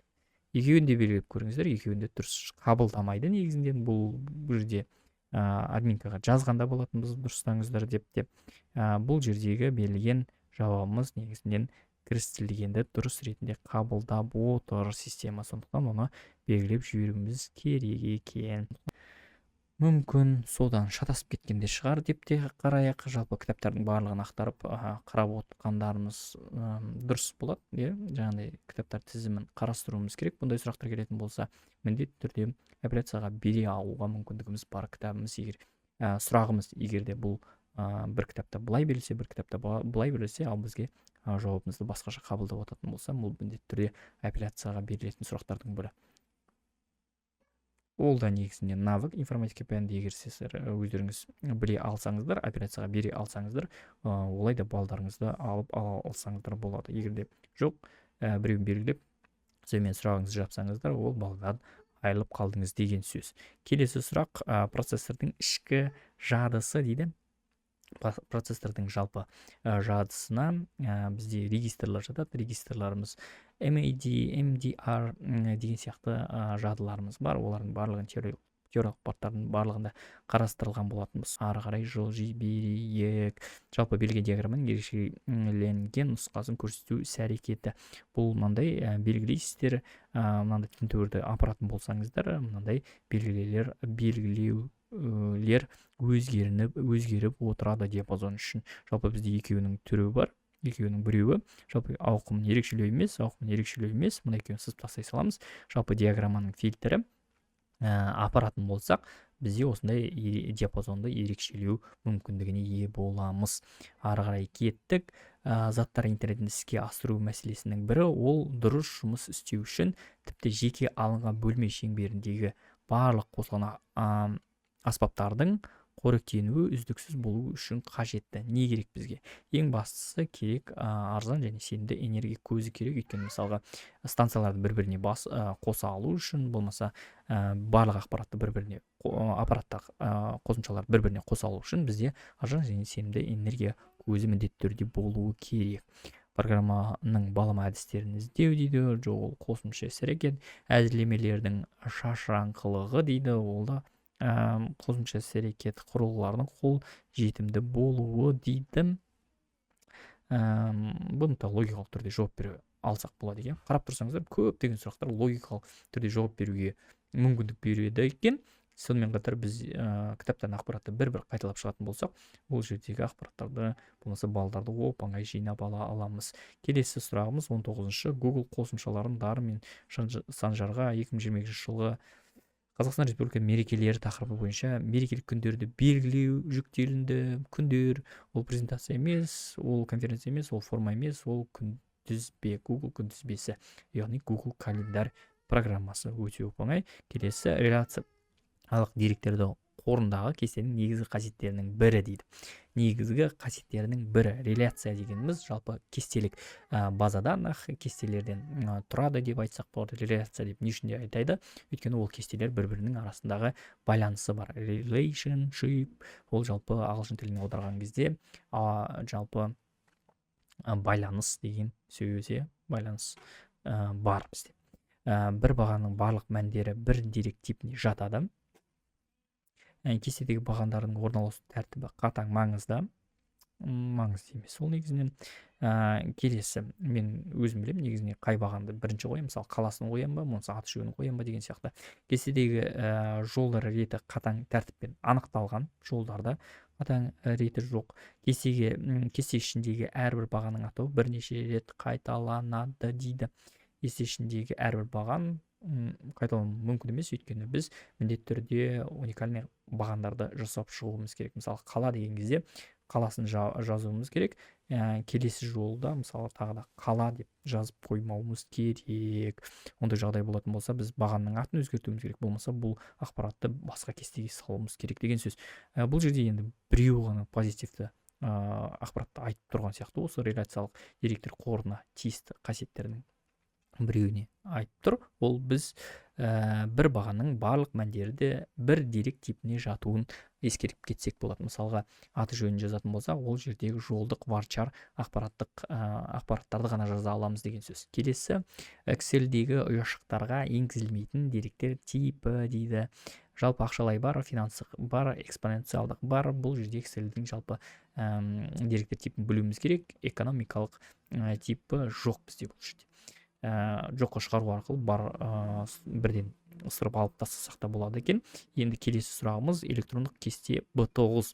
Екеуін де белгілеп көріңіздер, екеуін де дұрыс қабылдамайды негізінде. Бұл жерде админкаға жазғанда болатынбыз, дұрыстаңыздар деп. Бұл жердегі берілген жауабымыз негізінен кірістірілгенді дұрыс ретінде қабылдап отыр система. Сондықтан оны белгілеп жіберуіміз керек екен. Мүмкін содан шатасып кеткенде шығар деп те қарайық. Жалпы кітаптардың барлығын ақтарып қарап отқандарымыз дұрыс болады. Жаңағыдай кітаптар тізімін қарастыруымыз керек. Бұндай сұрақтар келетін болса, міндетті түрде апелляцияға бере алуға мүмкіндігіміз бар. Кітабымыз егер сұрағымыз егерде бұл бір кітапта былай берілсе, бір кітапта былай берілсе, ал бізге жауабымызды басқаша қабылдап отатын болса, бұл міндетті түрде апелляцияға берілетін сұрақтардың бірі. Ол да негізінде навык, информатика пәнді егер сіздер өздеріңіз біле алсаңыздар, операцияға бере алсаңыздар, олай да балдарыңызды алып алсаңыздар болады. Егер де жоқ, біреуін белгілеп, сонымен сұрағыңызды жапсаңыздар, ол балдан айырылып қалдыңыз деген сөз. Келесі сұрақ, процессордың ішкі жадысы дейді. Процессордың жалпы жадысына бізде регистрлар жатады. Регистрларымыз MAD, MDR деген сияқты жадыларымыз бар. Олардың барлығын теориялық парттардың барлығында қарастырылған болатынбыз. Ары қарай жылжи берейік. Жалпы белгі диаграмманың ерекшеленген нұсқасын көрсету іс-әрекеті. Бұл мынандай белгілейсіздер, мынандай тінтуірді апаратын болсаңыздар, мынандай белгілеулер өзгеріп отырады диапазон үшін. Жалпы бізде екеуінің түрі бар. Екеуінің біреуі жалпы ауқымын ерекшелеу емес, мына екеуін сызып тастай саламыз. Жалпы диаграмманың фильтрі апаратын болсақ, бізде осындай диапазонды ерекшелеу мүмкіндігіне ие боламыз. Ары қарай кеттік. Заттар интернетін іске асыру мәселесінің бірі, ол дұрыс жұмыс істеу үшін тіпті жеке алынған бөлме шеңберіндегі барлық қосылған аспаптардың қоректенуі үздіксіз болу үшін қажетті. Не керек бізге? Ең бастысы керек арзан және сенімді энергия көзі керек. Өйткені мысалға станцияларды бір-біріне қоса алу үшін, болмаса барлық ақпаратты бір-біріне аппараттағы қосымшаларды бір-біріне қоса алу үшін бізде арзан және сенімді энергия көзі міндетті түрде болуы керек. Программаның балама әдістерін іздеу дейді, ол қосымша іс-әрекет, әзірлемелердің шашыраңқылығы дейді, ол да қосымша іс-әрекет құрылғыларының қол жетімді болуы дейді. Бұны да логикалық түрде жауап бере алсақ болады екен. Қарап тұрсаңыздар, көптеген сұрақтар логикалық түрде жауап беруге мүмкіндік береді екен. Сонымен қатар біз кітаптан ақпаратты бір-бір қайталап шығатын болсақ, бұл жердегі ақпараттарды, болмаса балдарды оп-оңай жинап ала аламыз. Келесі сұрағымыз 19-шы. Google қосымшаларын дары мен санжарға 2022 жылғы Қазақстан Республикасы мерекелері тақырыбы бойынша мерекелік күндерді белгілеу жүктелінді. Күндер ол презентация емес, ол конференция емес, ол форма емес, ол күнтізбе, Google күнтізбесі, яғни Google календар программасы өте оңай. Келесі реляциялық деректерді қорындағы кестенің негізгі қасиеттерінің бірі дейді. негізгі қасиеттерінің бірі. Реляция дегеніміз жалпы кестелік базадан кестелерден тұрады деп айтсақ болады. Реляция деп не үшін де айтады? Өйткені ол кестелер бір-бірінің арасындағы байланысы бар. Relationship ол жалпы ағылшын тіліне аударған кезде жалпы байланыс деген сөзі байланыс бар бізде. Бір бағаның барлық мәндері бір дерек типіне жатады. Кестедегі бағандардың орналасу тәртібі қатаң маңызды емес. Ол негізінен келесі, мен өзім білемін, негізінен қай бағанды бірінші қоямын, мысалы қаласын қоямын ба, болмаса аты жөнін қоямын ба деген сияқты. Кестедегі жолдар реті қатаң тәртіппен анықталған, жолдарда қатаң реті жоқ. Кесте ішіндегі әрбір бағаның атауы бірнеше рет қайталанады дейді. Кесте ішіндегі әрбір баған қайталану мүмкін емес, өйткені біз міндетті түрде уникальный бағандарды жасап шығуымыз керек. Мысалы қала деген кезде қаласын жазуымыз керек. Келесі жолда мысалы тағы да қала деп жазып қоймауымыз керек. Ондай жағдай болатын болса, біз бағанның атын өзгертуіміз керек, болмаса бұл ақпаратты басқа кестеге салуымыз керек деген сөз. Бұл жерде енді біреу ғана позитивті ақпаратты айтып тұрған сияқты, осы реляциялық деректер қорына тиісті қасиеттерінің біреуіне айтып тұр. Ол біз бір бағаның барлық мәндері бір дерек типіне жатуын ескеріп кетсек болады. Мысалға аты жөнін жазатын болса, ол жердегі жолдық варчар ақпараттарды ғана жаза аламыз деген сөз. Келесі, Excel-дегі ұяшықтарға енгізілмейтін деректер типі дейді. Жалпы ақшалай бар, финансық бар, экспоненциалдық бар. Бұл жерде Excel-дің жалпы деректер типін білуіміз керек. Экономикалық типі жоқ бізде бұл жерде. Жоққа шығару арқылы бар бірден ысырып алып тастасақ та болады екен. Енді келесі сұрағымыз, электрондық кесте B9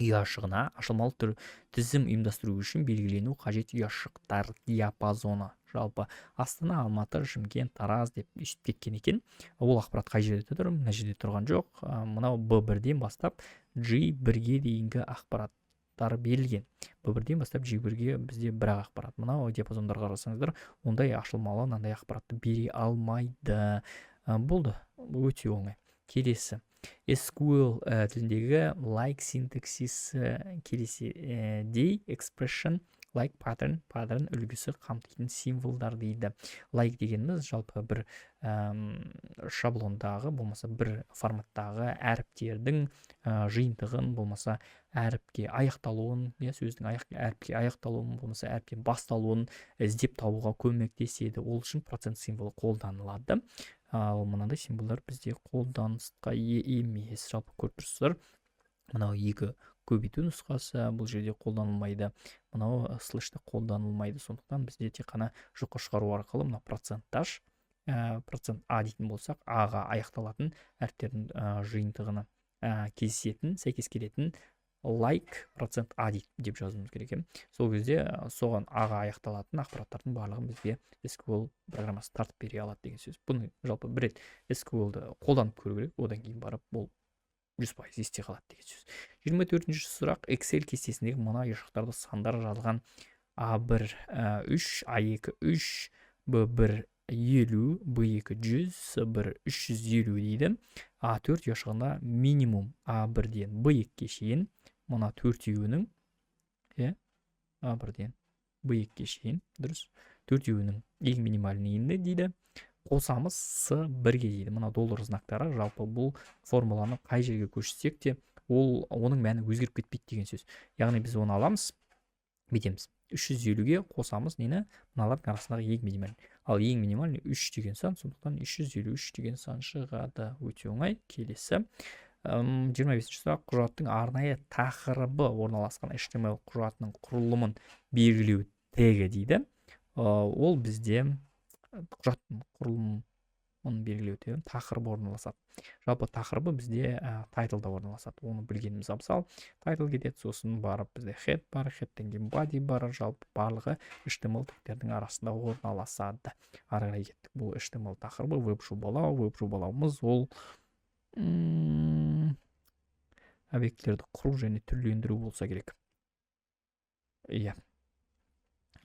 ұяшығына ашылмалы тізім ұйымдастыру үшін белгілену қажет ұяшықтар диапазоны. Жалпы Астана, Алматы, Шымкент, Тараз деп естіп кеткен екен. Ол ақпарат қай жерде тұр? Мына жерде тұрған жоқ. Мынау B1-ден бастап G1-ге дейінгі ақпарат берілген. Бір-бірден бастап G1-ге бізде бірақ ақпарат. Мынау диапазондарға қарасаңыздар, ондай ашылмалы мынандай ақпаратты бере алмайды. Болды, өте оңай. Келесі, SQL тіліндегі like синтаксисі келесідей expression like pattern үлгісі қамтитын символдар дейді. Like дегеніміз жалпы бір шаблондағы, болмаса бір форматтағы әріптердің жиынтығын, болмаса әріпке аяқталуын, сөздің әріпке аяқталуын, болмаса әріптен басталуын іздеп табуға көмектеседі. Ол үшін процент символы қолданылады. Ал мынандай символдар бізде қолданысқа емес. Жалпы көріп тұрсыздар, мынау екі көбейту нұсқасы бұл жерде қолданылмайды, мынау слэште қолданылмайды. Сондықтан бізде тек қана жоққа шығару арқылы мына проценттаж, процент А дейтін болсақ, Аға аяқталатын әріптердің жиынтығына кездесетін, сәйкес келетін like процент А деп жазуымыз керек. Сол кезде соған Аға аяқталатын ақпараттардың барлығын бізге SQL программасы тартып бере алады деген сөз. Бұны жалпы бір рет SQL-ді қолданып көру керек, одан кейін барып бұл 100% есте қалады деген сөз. 24-ші сұрақ, Excel кестесіндегі мына ұяшықтарды сандар жазылған A1 3, A2 3, B1 50, B2 100, C1 350 дейді. A4 ұяшығында минимум A1-ден B2-ге шейін, мына төртеуінің A1-ден B2-ге шейін, дұрыс, төртеуінің ең минималінейінді дейді. Қосамыз С1-ге дейді. Мына доллар знактары жалпы бұл формуланы қай жерге көшсек те, оның мәні өзгеріп кетпейді деген сөз. Яғни біз оны аламыз, бетеміз. 350-ге қосамыз нені? Мыналардың арасындағы ең минималь. Ал ең минималь 3 деген сан, сондықтан 353 деген сан шығады. Өте оңай. Келесі. 25-ші сұрақ, құжаттың арнайы тақырыбы орналасқан HTML құжатының құрылымын белгілеу тегі дейді. Ол бізде құжаттың құрылымын белгілеу тақырыбы орналасады. Жалпы тақырыбы бізде тайтлда орналасады. Оны білгеніміз абзал. Тайтл кетеді, сосын барып бізде head бар, headтен кейін body бар. Жалпы барлығы HTML тегтердің арасында орналасады. Ары қарай кеттік. Бұл HTML тақырыбы веб-жобалау. Веб-жобалауымыз ол объектілерді құру және түрлендіру болса керек. Иә.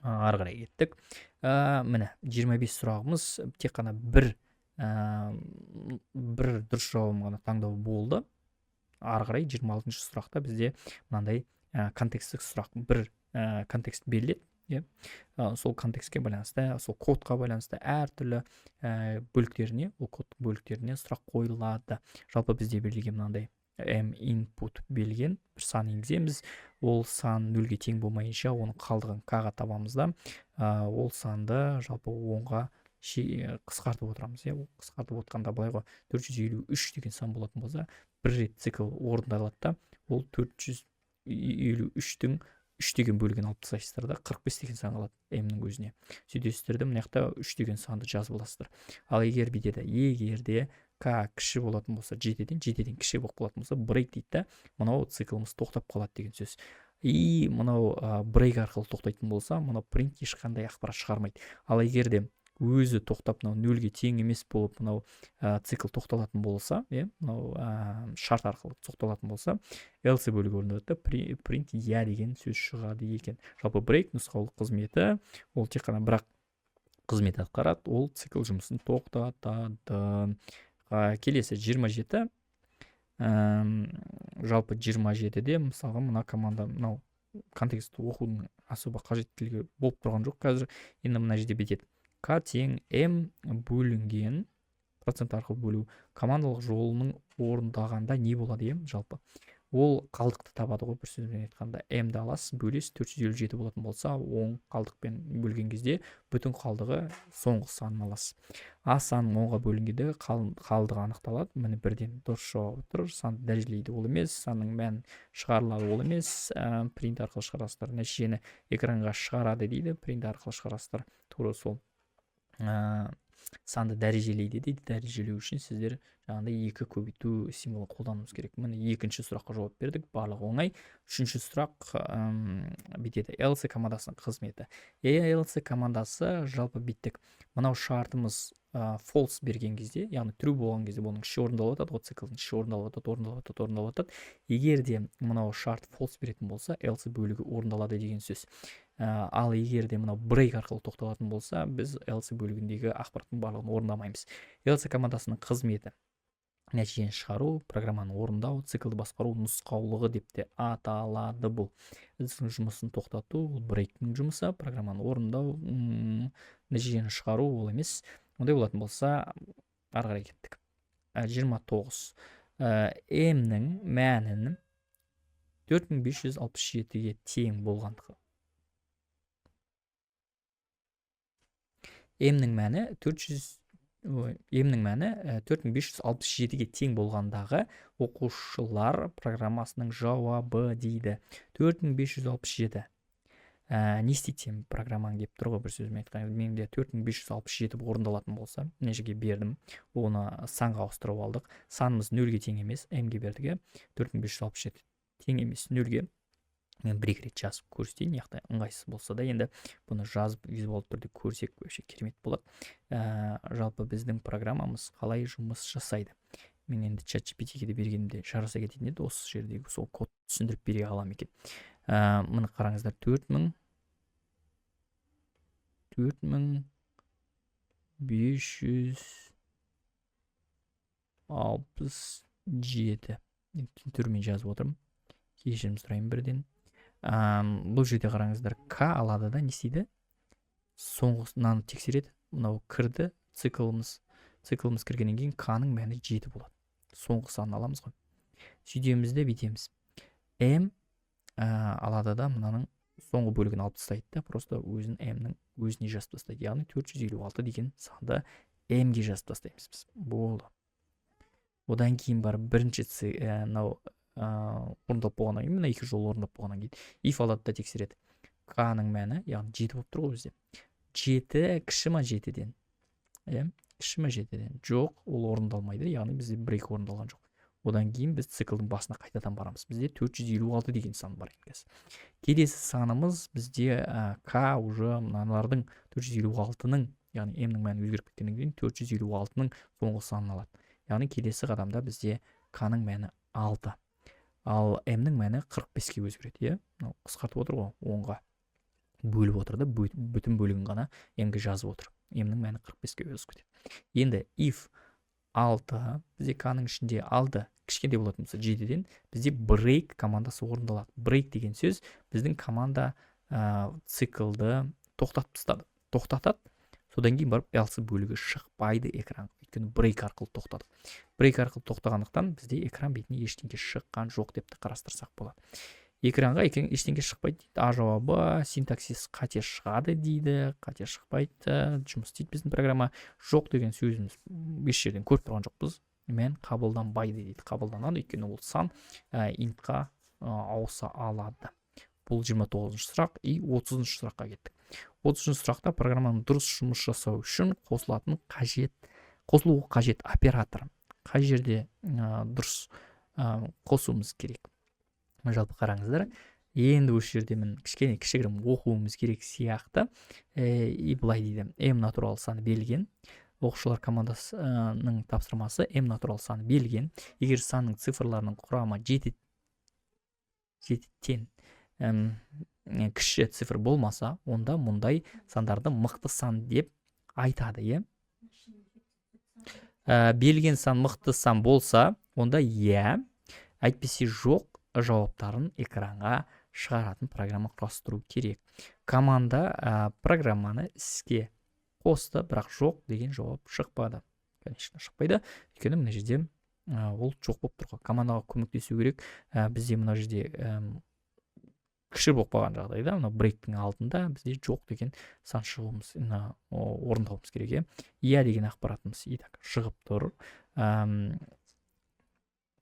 Ары қарай кеттік. Міне 25 сұрағымыз тек қана бір дұрыс жауабын ғана таңдау болды. Ары қарай 26-ші сұрақта бізде мынандай контекстік сұрақ, бір контекст беріледі, сол контекстке байланысты, сол кодқа байланысты әртүрлі бөліктеріне, ол код бөліктеріне сұрақ қойылады. Жалпы бізде берілген мынандай input берілген бір сан енгіземіз, ол сан 0-ге тең болмайынша оның қалдығын k-ға табамыз да, ол санды жалпы 10-ға қысқартып отырамыз. Қысқартып отқанда былай ғой, 453 деген сан болатын болса, бір рет цикл орындалады да, ол 453-тің 3 деген бөлігін алып тастайсыздар да, 45 деген сан қалады m-нің өзіне. Сөйтесіздер де, мына жақта 3 деген санды жазып аласыздар. Ал егер бүйтеді, егерде k кіші болатын болса, 7-ден кіші болып қалатын болса, брейк дейді да, мынау циклымыз тоқтап қалады деген сөз. И мынау брейк арқылы тоқтайтын болса, мынау print ешқандай ақпарат шығармайды. Ал егерде өзі тоқтап, мынау 0-ге тең емес болып, мынау цикл тоқталатын болса, мынау шарт арқылы тоқталатын болса, else бөлігі орындалады, print деген сөз шығады екен. Жалпы break нұсқаулық қызметі, ол тек қана бірақ қызмет атқарады, ол цикл жұмысын тоқтатады. Келесі 27. Жалпы 27-де мысалға мына команда, мынау контекст оқудың особо қажеттілігі болып тұрған жоқ қазір. Енді мына жерде бетеді. К тең m бөлінген процент арқылы бөлу командалық жолының орындағанда не болады жалпы? Ол қалдықты табады ғой, бір сөзбен айтқанда. m-ді аласыз, бөлесіз, 457 болатын болса, 10 қалдықпен бөлген кезде бүтін қалдығы соңғы санын аласыз. А санның 10-ға бөлінгенде қалдығы анықталады. Міне бірден дұрыс жауап тұр. Санды дәрежелейді ол емес, санның мән шығарылады ол емес. Print арқылы шығарасыздар. Нәтижені экранға шығарады дейді. Print арқылы шығарасыздар. Тура сол. Санды дәрежелейді дейді. Дәрежелеу үшін сіздер жаңағыдай 2 көбейту символын қолдануымыз керек. Міне екінші сұраққа жауап бердік. Барлығы оңай. Үшінші сұрақ бітеді. Else командасының қызметі. Else командасы жалпы биттік. Мынау шартымыз false берген кезде, яғни true болған кезде бұның іші орындалып жатады, циклдың іші орындалып жатады. Егер де мынау шарт false беретін болса, else бөлігі орындалады деген сөз. Ал егер де мынау break арқылы тоқталатын болса, біз else бөлігіндегі ақпараттың барлығын орындамаймыз. Else командасының қызметі. Нәтижені шығару, программаны орындау, циклды басқару нұсқаулығы деп те аталады бұл. Жұмысын тоқтату, брейктің жұмысы, программаны орындау, нәтижені шығару ол емес. Ондай болатын болса, ары қарай кеттік. 29. m-нің мәнін 4567-ге тең болғандығы. m-нің мәні 4567-ге тең болғандағы оқушылар программасының жауабы дейді. 4567. Не істейтсем программаң деп тұр ғой, бір сөзмен айтқан. Менде 4567 орындалатын болса, мына жерге бердім. Оны санға ауыстырып алдық. Санымыз 0-ге тең емес, m-ге бердік. 4567 тең емес 0-ге. Мен бір-екі рет жазып көрсетейін, яқты ыңғайсыз болса да, енді бұны жазып визуалды түрде көрсек өше керемет болады. Жалпы біздің программамыз қалай жұмыс жасайды. Мен енді ChatGPT-ге де бергенімде жараса кететін еді, осы жердегі сол код түсіндіріп бере алам екен. Мұны қараңыздар, 4567 түрмен жазып отырмын. Кешірім сұрайын бірден. Бұл жерде қараңыздар, К алады да, не істейді? Соңғысынан тексереді. Мынау кірді, циклымыз кіргеннен кейін К-ның мәні 7 болады. Соңғы санын аламыз ғой. Сөйтеміз де бүйтеміз. М алады да, мынаның соңғы бөлігін алып тастайды да, просто өзін М-нің өзіне жазып тастайды. Яғни 456 деген санды М-ге жазып тастаймыз біз. Болды. Одан кейін бар бірінші орындап болғаннан кейін, мына 2 жол орындап болғаннан кейін if алады да тексереді. К-ның мәні, яғни 7 болып тұр ғой бізде. 7 кіші ма 7-ден? Кіші ма 7-ден? Жоқ, ол орындалмайды, яғни бізде break орындалған жоқ. Одан кейін біз циклдың басына қайтадан барамыз. Бізде 456 деген сан бар екен. Келесі санымыз бізде К уже мыналардың 456-ның, яғни М-нің мәні өзгеріп кеткеннен кейін 456-ның соңғы санын алады. Яғни келесі қадамда бізде К-ның мәні 6. Ал М-нің мәні 45-ке өзгереді. Қысқартып отыр ғой, 10-ға бөліп отырды, бүтін бөлігін ғана М-ге жазып отыр. М-нің мәні 45-ке өзгеріп кетеді. Енді if 6, бізде k-ның ішінде алды кішкентай болатын болса 7-ден бізде break командасы орындалады. Break деген сөз біздің команда циклды тоқтатып тастады. Тоқтатады. Содан кейін барып else бөлігі шықпайды экранға. Өйткені break арқылы тоқтады. Break арқылы тоқтағандықтан бізде экран бетіне ештеңе шыққан жоқ деп те қарастырсақ болады. Экранға ештеңе шықпайды дейді. А жауабы синтаксис қате шығады дейді. Қате шықпайды. Жұмыс істейді біздің программа. Жоқ деген сөзіміз еш жерден көріп тұрған жоқпыз. Мен қабылданбайды дейді. Қабылданады, өйткені ол сан интқа ауыса алады. Бұл 29-шы сұрақ и 30-шы сұраққа кеттік. 30-шы сұрақта программаның дұрыс жұмыс жасау үшін қосылуы қажет оператор. Қай жерде дұрыс қосуымыз керек? Жалпы қараңыздар. Енді осы жерде мен кішігірім оқуымыз керек сияқты. И былай дейді. M натурал саны берілген. Оқушылар командасының тапсырмасы M натурал саны берілген. Егер санның цифрларының құрамы 7-тен кіші цифр болмаса, онда мұндай сандарды мықты сан деп айтады, берілген сан мықты сан болса, онда әйтпесе жоқ жауаптарын экранға шығаратын программа құрастыру керек. Команда программаны іске қосты, бірақ жоқ деген жауап шықпады. Конечно, шықпайды. Өйткені мына жерде ол жоқ болып тұр. Командаға көмектесу керек. Бізде мына жерде кіші болып қалған жағдайда, мына брейктің алдында бізде жоқ деген сан шығуымыз орындауымыз керек. Деген ақпаратымыз шығып тұр.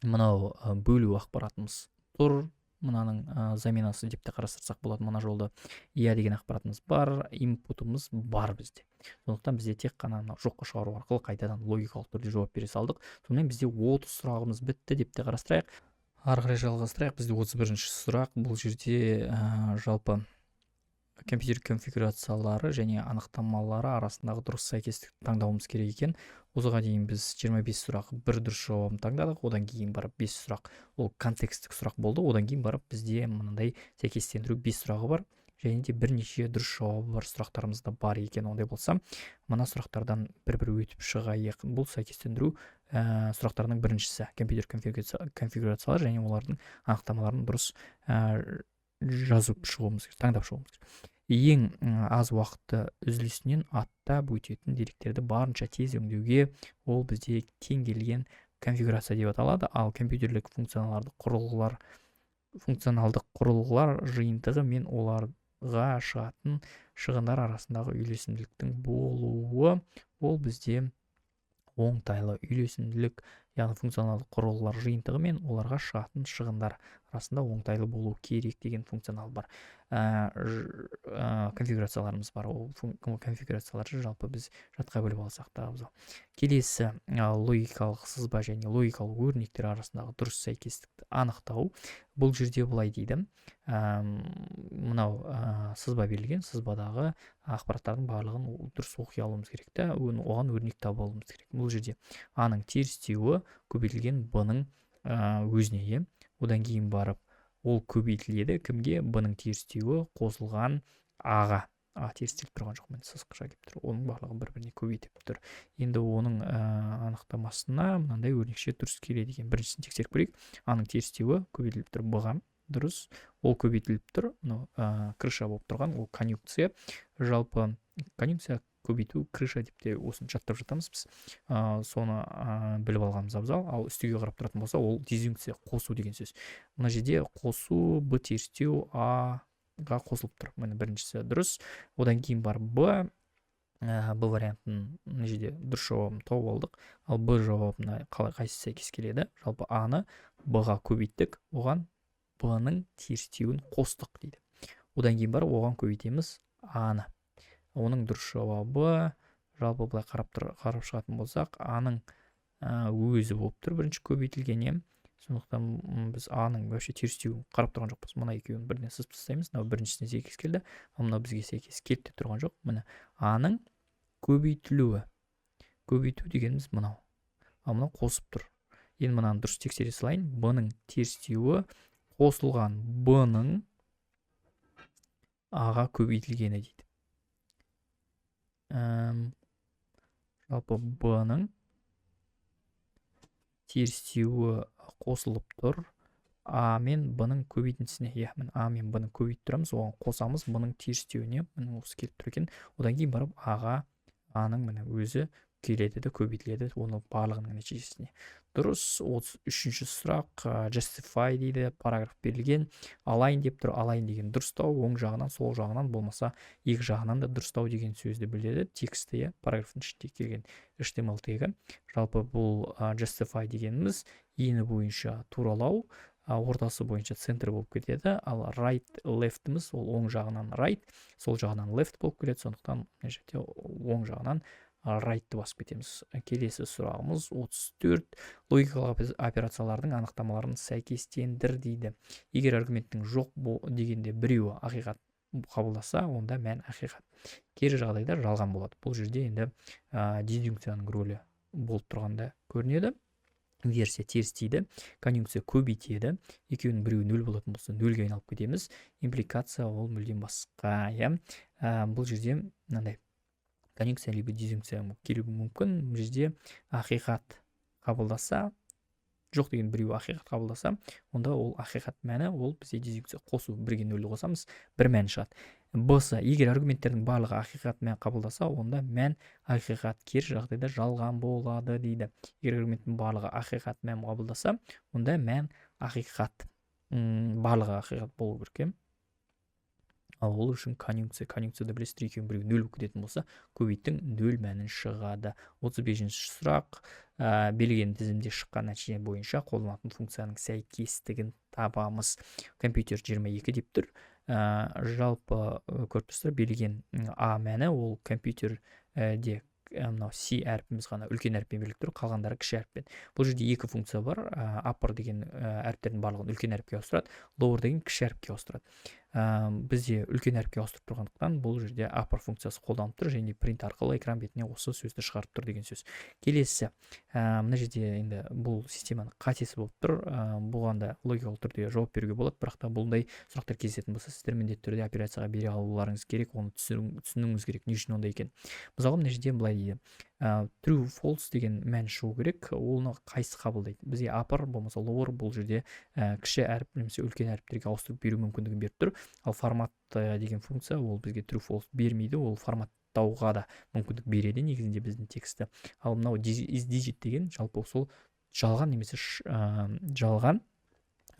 Мынау бөлу ақпаратымыз тұр. Мынаның заменасы деп те қарастырсақ болады. Мына жолда деген ақпаратымыз бар, инпутымыз бар бізде. Сондықтан бізде тек қана жоққа шығару арқылы қайтадан логикалық түрде жауап бере салдық. Сонымен бізде 30 сұрағымыз бітті деп те қарастырайық. Ары қарай жалғастырайық. Бізде 31-ші сұрақ. Бұл жерде жалпы компьютер конфигурациялары және анықтамалары арасындағы дұрыс сәйкестікті таңдауымыз керек екен. Осыған дейін біз 25 сұрақ бір дұрыс жауабын таңдадық. Одан кейін барып 5 сұрақ ол контекстік сұрақ болды. Одан кейін барып бізде мынандай сәйкестендіру 5 сұрағы бар. Және де бірнеше дұрыс жауабы бар сұрақтарымыз да бар екен. Ондай болса, мына сұрақтардан бір-бір өтіп шығайық. Бұл сәйкестендіру сұрақтарының біріншісі компьютер конфигурациялар және олардың анықтамаларын дұрыс жазып шығуымыз керек, таңдап шығуымыз керек. Ең аз уақытты үзілісінен аттап өтетін деректерді барынша тез өңдеуге ол бізде теңгерілген конфигурация деп аталады. Ал компьютерлік функционалдық құрылғылар жиынтығы мен оларға шығатын шығындар арасындағы үйлесімділіктің болуы ол бізде оңтайлы үйлесімділік, яғни функционалдық құрылғылар жиынтығы мен оларға шығатын шығындар арасында оңтайлы болу керек деген функционал бар. Конфигурацияларымыз бар. Ол конфигурацияларды жалпы біз жатқа бөліп алсақ та абзал. Келесі логикалық сызба және логикалық өрнектер арасындағы дұрыс сәйкестікті анықтау. Бұл жерде былай дейді. Мынау сызба берілген, сызбадағы ақпараттардың барлығын дұрыс оқи алуымыз керек та, оған өрнек табуымыз керек. Бұл жерде А-ның терістеуі көбейтілген Б-ның өзіне, одан кейін барып ол көбейтіледі кімге? Б-ның терістеуі қосылған А-ға. А терістеліп тұрған жоқ, мен сызықша келіп тұр. Оның барлығы бір-біріне көбейтіп тұр. Енді оның анықтамасына мынандай өрнекше дұрыс келеді екен. Біріншісін тексеріп көрейік. А-ның терістеуі көбейтіліп тұр Б-ға. Дұрыс. Ол көбейтіліп тұр. Крыша болып тұрған, ол конъюнкция. Жалпы конъюнкция көбейту, крыша деп те осыны жаттап жатамыз біз. Соны біліп алғанымыз абзал. Ал үстіге қарап тұратын болса, ол дизъюнкция, қосу деген сөз. Мына жерде қосу, Б терістеу А-ға қосылып тұр. Міне біріншісі дұрыс. Одан кейін бар Б вариантын мына жерде дұрыс жауабын тауып алдық. Ал Б жауабына қайсы сәйкес келеді? Жалпы А-ны Б-ға көбейттік, оған Б-ның терістеуін қостық дейді. Одан кейін бар оған көбейтеміз А-ны. Оның дұрыс жауабы жалпы былай қарап шығатын болсақ, А-ның өзі болып тұр бірінші көбейтілген. Сондықтан біз А-ның вообще терістеуін қарап тұрған жоқпыз. Мына екеуін біріне сызып тастаймыз. Мынау біріншісіне сәйкес келді, ал мынау бізге сәйкес келіп те тұрған жоқ. Міне А-ның көбейтілуі. Көбейту дегеніміз мынау. Ал мынау қосып тұр. Енді мынаны дұрыс тексере салайын. Б-ның терістеуі қосылған Б-ның А-ға көбейтілгені дейді. Жалпы Б-ның терістеуі қосылып тұр. А мен бұның көбейтіндісіне, міне А мен бұны көбейтіп тұрамыз, оған қосамыз бұның терістеуіне, міне осы келіп тұр екен. Одан кейін барып аға аның міне өзі келеді де көбейтіледі, оның барлығының нәтижесіне. Дұрыс. 33-ші сұрақ, justify дейді, параграф берілген, align деп тұр. Align деген дұрыстау, оң жағынан, сол жағынан, болмаса екі жағынан да дұрыстау деген сөзді білдіреді. Тексті, параграфтың ішінде келген HTML тегі. Жалпы бұл justify дегеніміз ені бойынша туралау, ортасы бойынша центр болып кетеді, ал right left'іміз ол оң жағынан right, сол жағынан left болып келеді, сондықтан оң жағынан right-ты басып кетеміз. Келесі сұрағымыз 34. Логикалық операциялардың анықтамаларын сәйкестендір дейді. Егер аргументтің жоқ дегенде біреуі ақиқат қабылдаса, онда мән ақиқат. Кері жағдайда жалған болады. Бұл жерде енді дизъюнкцияның рөлі болып тұрғанда көрінеді. Версия терістейді, конъюнкция көбейтеді, екеуінің біреуі нөл болатын болса, нөлге айналып кетеміз. Импликация ол мүлдем басқа. Бұл жерде мынандай конъюнкция либо дизъюнкция келуі мүмкін. Бұл жерде ақиқат қабылдаса, жоқ деген біреуі ақиқат қабылдаса, онда ол ақиқат мәні, ол бізде дизъюнкция қосу, бірге нөлді қосамыз, бір мән шығады. Б-сы, егер аргументтердің барлығы ақиқат мән қабылдаса, онда мән ақиқат, кері жағдайда жалған болады дейді. Егер аргументтің барлығы ақиқат мән қабылдаса, онда мән ақиқат, барлығы ақиқат болу керек. Ал ол үшін конъюнкцияда білесіздер, екеуінің біреуі нөл болып кететін болса, көбейттің нөл мәнін шығады. 35-ші сұрақ, берілген тізімде шыққан нәтиже бойынша қолданатын функцияның сәйкестігін табамыз. Компьютер 22 деп тұр. Жалпы көріп тұрсыздар, берілген А мәні ол компьютерде мынау C әрпіміз ғана үлкен әріппен беріліп тұр, қалғандары кіші әріппен. Бұл жерде екі функция бар. Upper деген әріптердің барлығын үлкен әріпке ауыстырады, lower деген кіші әріпке ауыстырады. Бізде үлкен әріпке ауыстырып тұрғандықтан бұл жерде upper функциясы қолданылып тұр, және print арқылы экран бетіне осы сөзді шығарып тұр деген сөз. Келесі, мына жерде енді бұл системаның қатесі болып тұр. Бұған да логикалық түрде жауап беруге болады, бірақ та бұндай сұрақтар кездесетін болса, сіздер міндетті түрде операцияға бере алуларыңыз керек, оны түсінуіңіз керек, не үшін ондай екен. Мысалы, мына жерде былай дейді, true false деген мән шығу керек, оны қайсы қабылдайды? Бізге upper болмаса lower, бұл жерде кіші әріп немесе үлкен әріптерге ауыстырып беру мүмкіндігін беріп тұр. Ал формат деген функция ол бізге true false бермейді, ол форматтауға да мүмкіндік береді негізінде біздің тексті. Ал мынау is digit деген жалпы сол жалған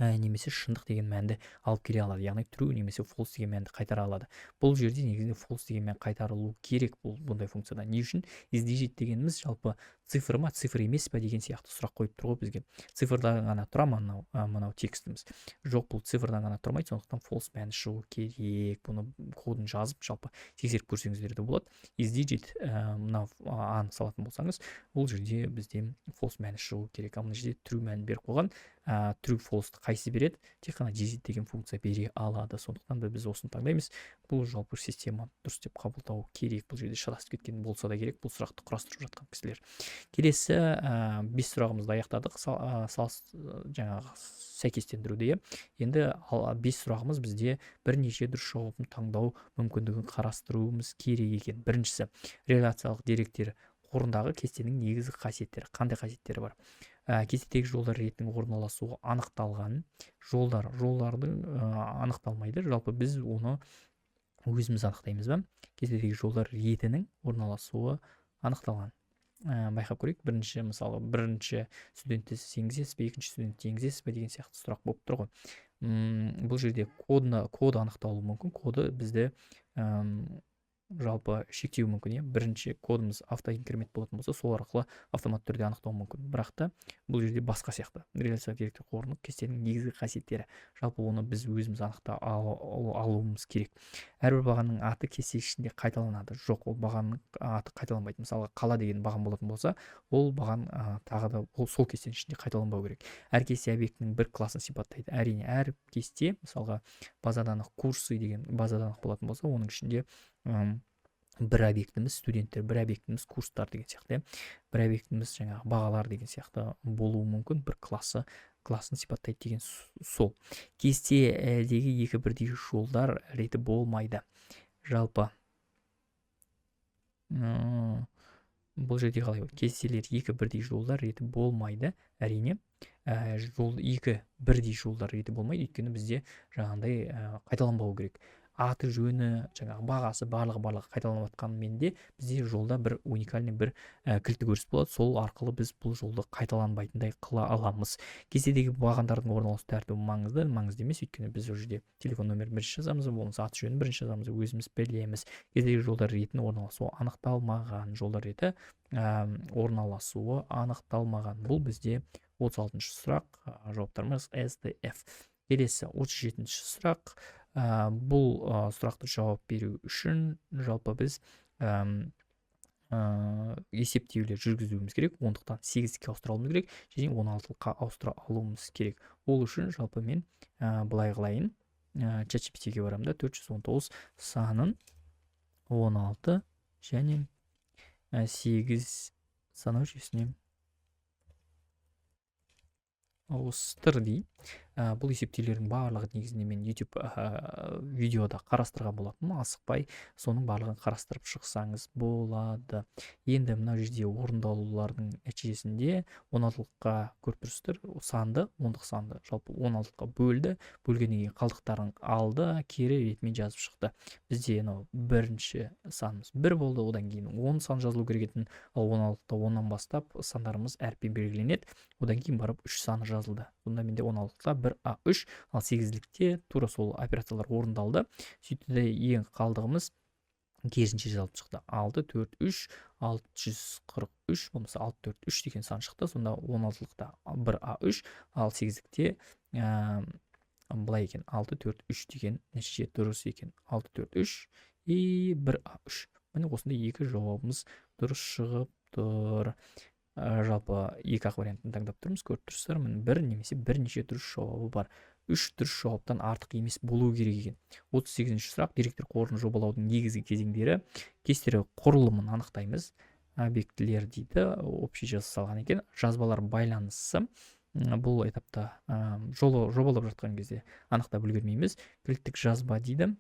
немесе шындық деген мәнді алып келе алады. Яғни true немесе false деген мәнді қайтара алады. Бұл жерде негізінде false деген мән қайтарылу керек бұндай функцияда. Не үшін? Is digit дегеніміз жалпы цифр ма, цифр емес па деген сияқты сұрақ қойып тұр ғой бізге. Цифрдан ғана тұра ма мынау текстіміз? Жоқ, бұл цифрдан ғана тұрмайды, сондықтан false мәні шығу керек. Бұны кодын жазып, жалпы тексеріп көрсеңіздер де болады. Is digit мынау аны салатын болсаңыз, бұл жерде бізде false мәні шығу керек. Ал мына жерде true мәнін беріп қойған. True false қайсы береді? Тек қана digit деген функция бере алады. Сондықтан біз осыны таңдаймыз. Бұл жалпы система дұрыс деп қабылдау керек. Бұл жерде шатасып кеткен болса да керек, бұл сұрақты құрастырып жатқан кісілер. Келесі 5 сұрағымызды аяқтадық. Жаңағы сәйкестендіруде. Енді 5 сұрағымыз бізде бірнеше дұрыс жауабын таңдау мүмкіндігін қарастыруымыз керек екен. Біріншісі, реляциялық деректер қорындағы кестенің негізгі қасиеттері. Қандай қасиеттері бар? Кестедегі жолдар ретінің орналасуы анықталған. Жолдардың анықталмайды. Жалпы біз оны өзіміз анықтаймыз ба? Кестедегі жолдар ретінің орналасуы анықталған. Байқап көрейік. Мысалы, бірінші студентті енгізесіз бе, екінші студентті енгізесіз бе деген сияқты сұрақ болып тұр ғой. Бұл жерде коды анықталуы мүмкін. Коды бізді жалпы шектеу мүмкін. Бірінші кодымыз автоинкремент болатын болса, сол арқылы автомат түрде анықтау мүмкін. Бірақ та бұл жерде басқа сияқты. Реляциялық деректер қорының кестенің негізгі қасиеттері. Жалпы оны біз өзіміз анықта алуымыз керек. Әрбір бағанның аты кесте ішінде қайталанады. Жоқ, ол бағанның аты қайталанбайды. Мысалы, қала деген баған болатын болса, ол баған тағы да сол кестенің ішінде қайталанбау керек. Әр кесте объектінің бір класын сипаттайды. Әрине, әр кесте, мысалға, базаданық курсы деген базаданық болатын болса, оның ішінде бір объектіміз студенттер, бір объектіміз курстар деген сияқты, бір объектіміз жаңағы бағалар деген сияқты болуы мүмкін, бір класын сипаттайды деген сол. Кестедегі екі бірдей жолдар реті болмайды. Жалпы бұл жерде қалай кестелер екі бірдей жолдар реті болмайды, әрине. Жол екі бірдей жолдар реті болмайды, өйткені бізде жаңағындай қайталанбау керек. Аты жөні, жаңағы бағасы барлығы қайталанып жатқанымен де бізде жолда бір уникальный бір кілтті көріс болады. Сол арқылы біз бұл жолды қайталанбайтындай қыла аламыз. Кестедегі бағандардың орналасу тәртібі маңызды емес, өйткені біз ол жерде телефон номерін бірінші жазамыз, болмаса аты жөнін бірінші жазамыз, өзіміз білеміз. Кестедегі жолдар ретінің орналасуы анықталмаған, жолдар реті орналасуы анықталмаған. Бұл бізде 36-шы сұрақ, жауаптарымыз SDF. Келесі 37-ші сұрақ. Бұл сұрақты жауап беру үшін жалпы біз есептеулер жүргізуіміз керек. 10-тан 8-ке ауыстыра алуымыз керек, және 16-ға ауыстыра алуымыз керек. Ол үшін жалпы мен былай қылайын. ChatGPT-ге барамын да, 419 санын 16 және 8 санау жүйесіне ауыстыр дей. Бұл есептеулердің барлығы негізінде мен YouTube видеода қарастырған болатын, асықпай соның барлығын қарастырып шықсаңыз болады. Енді мына жерде орындалулардың нәтижесінде 16-қа көріп тұрсыздар, санды, 10-дық санды жалпы 16-қа бөлді, бөлгеннен кейін қалдықтарын алды, кері ретімен жазып шықты. Бізде бірінші санымыз 1 болды, одан кейін 10 сан жазылу керек етін, ал 16-та 10-нан бастап сандарымыз әріппен белгіленеді, одан кейін барып 3 саны жазылды. Сонда менде 16-та 1А3, ал 8-лікте тура сол операциялар орындалды. Сөйтті ең қалдығымыз керісінше жазылып шықты. 643, 643, болмаса 643 деген сан шықты. Сонда 16-лықта 1А3, ал 8-лікте былай екен, 643 деген нәтиже дұрыс екен. 643 и 1А3. Міне осындай екі жауабымыз дұрыс шығып тұр. Жалпы екі ақ вариантын таңдап тұрмыз, көріп тұрсыздар. Бір немесе бірнеше дұрыс жауабы бар. 3 дұрыс жауаптан артық емес болу керек екен. 38-ші сұрақ. Деректер қорын жобалаудың негізгі кезеңдері. Кестері құрылымын анықтаймыз. Объектілер дейді, общий жасалған екен. Жазбалар байланысы. Бұл этапта жобалап жатқан кезде анықтап үлгермейміз. Кілттік жазба дейді.